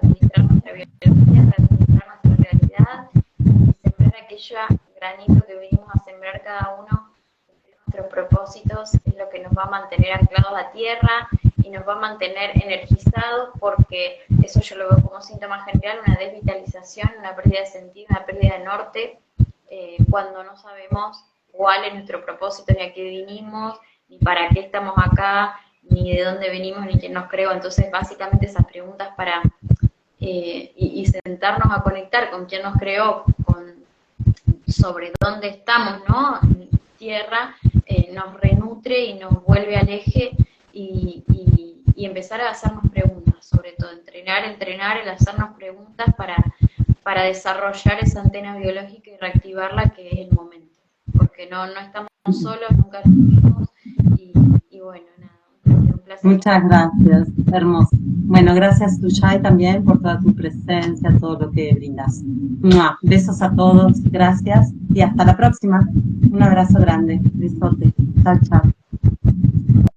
nuestra biología, readministrar nuestra realidad, y sembrar aquello granito que venimos a sembrar cada uno. Nuestros propósitos es lo que nos va a mantener anclados a tierra y nos va a mantener energizados, porque eso yo lo veo como síntoma general, una desvitalización, una pérdida de sentido, una pérdida de norte, cuando no sabemos cuál es nuestro propósito, ni a qué vinimos, ni para qué estamos acá, ni de dónde venimos, ni quién nos creó. Entonces, básicamente esas preguntas para y sentarnos a conectar con quién nos creó, sobre dónde estamos, ¿no? Tierra, nos renutre y nos vuelve al eje, y empezar a hacernos preguntas, sobre todo entrenar el hacernos preguntas para desarrollar esa antena biológica y reactivarla, que es el momento, porque no estamos solos, nunca lo fuimos, y bueno, nada, un placer. Muchas gracias, hermoso. Bueno, gracias, Suyai, también por toda tu presencia, todo lo que brindas. ¡Mua! Besos a todos, gracias, y hasta la próxima. Un abrazo grande, besote. Chao, chao.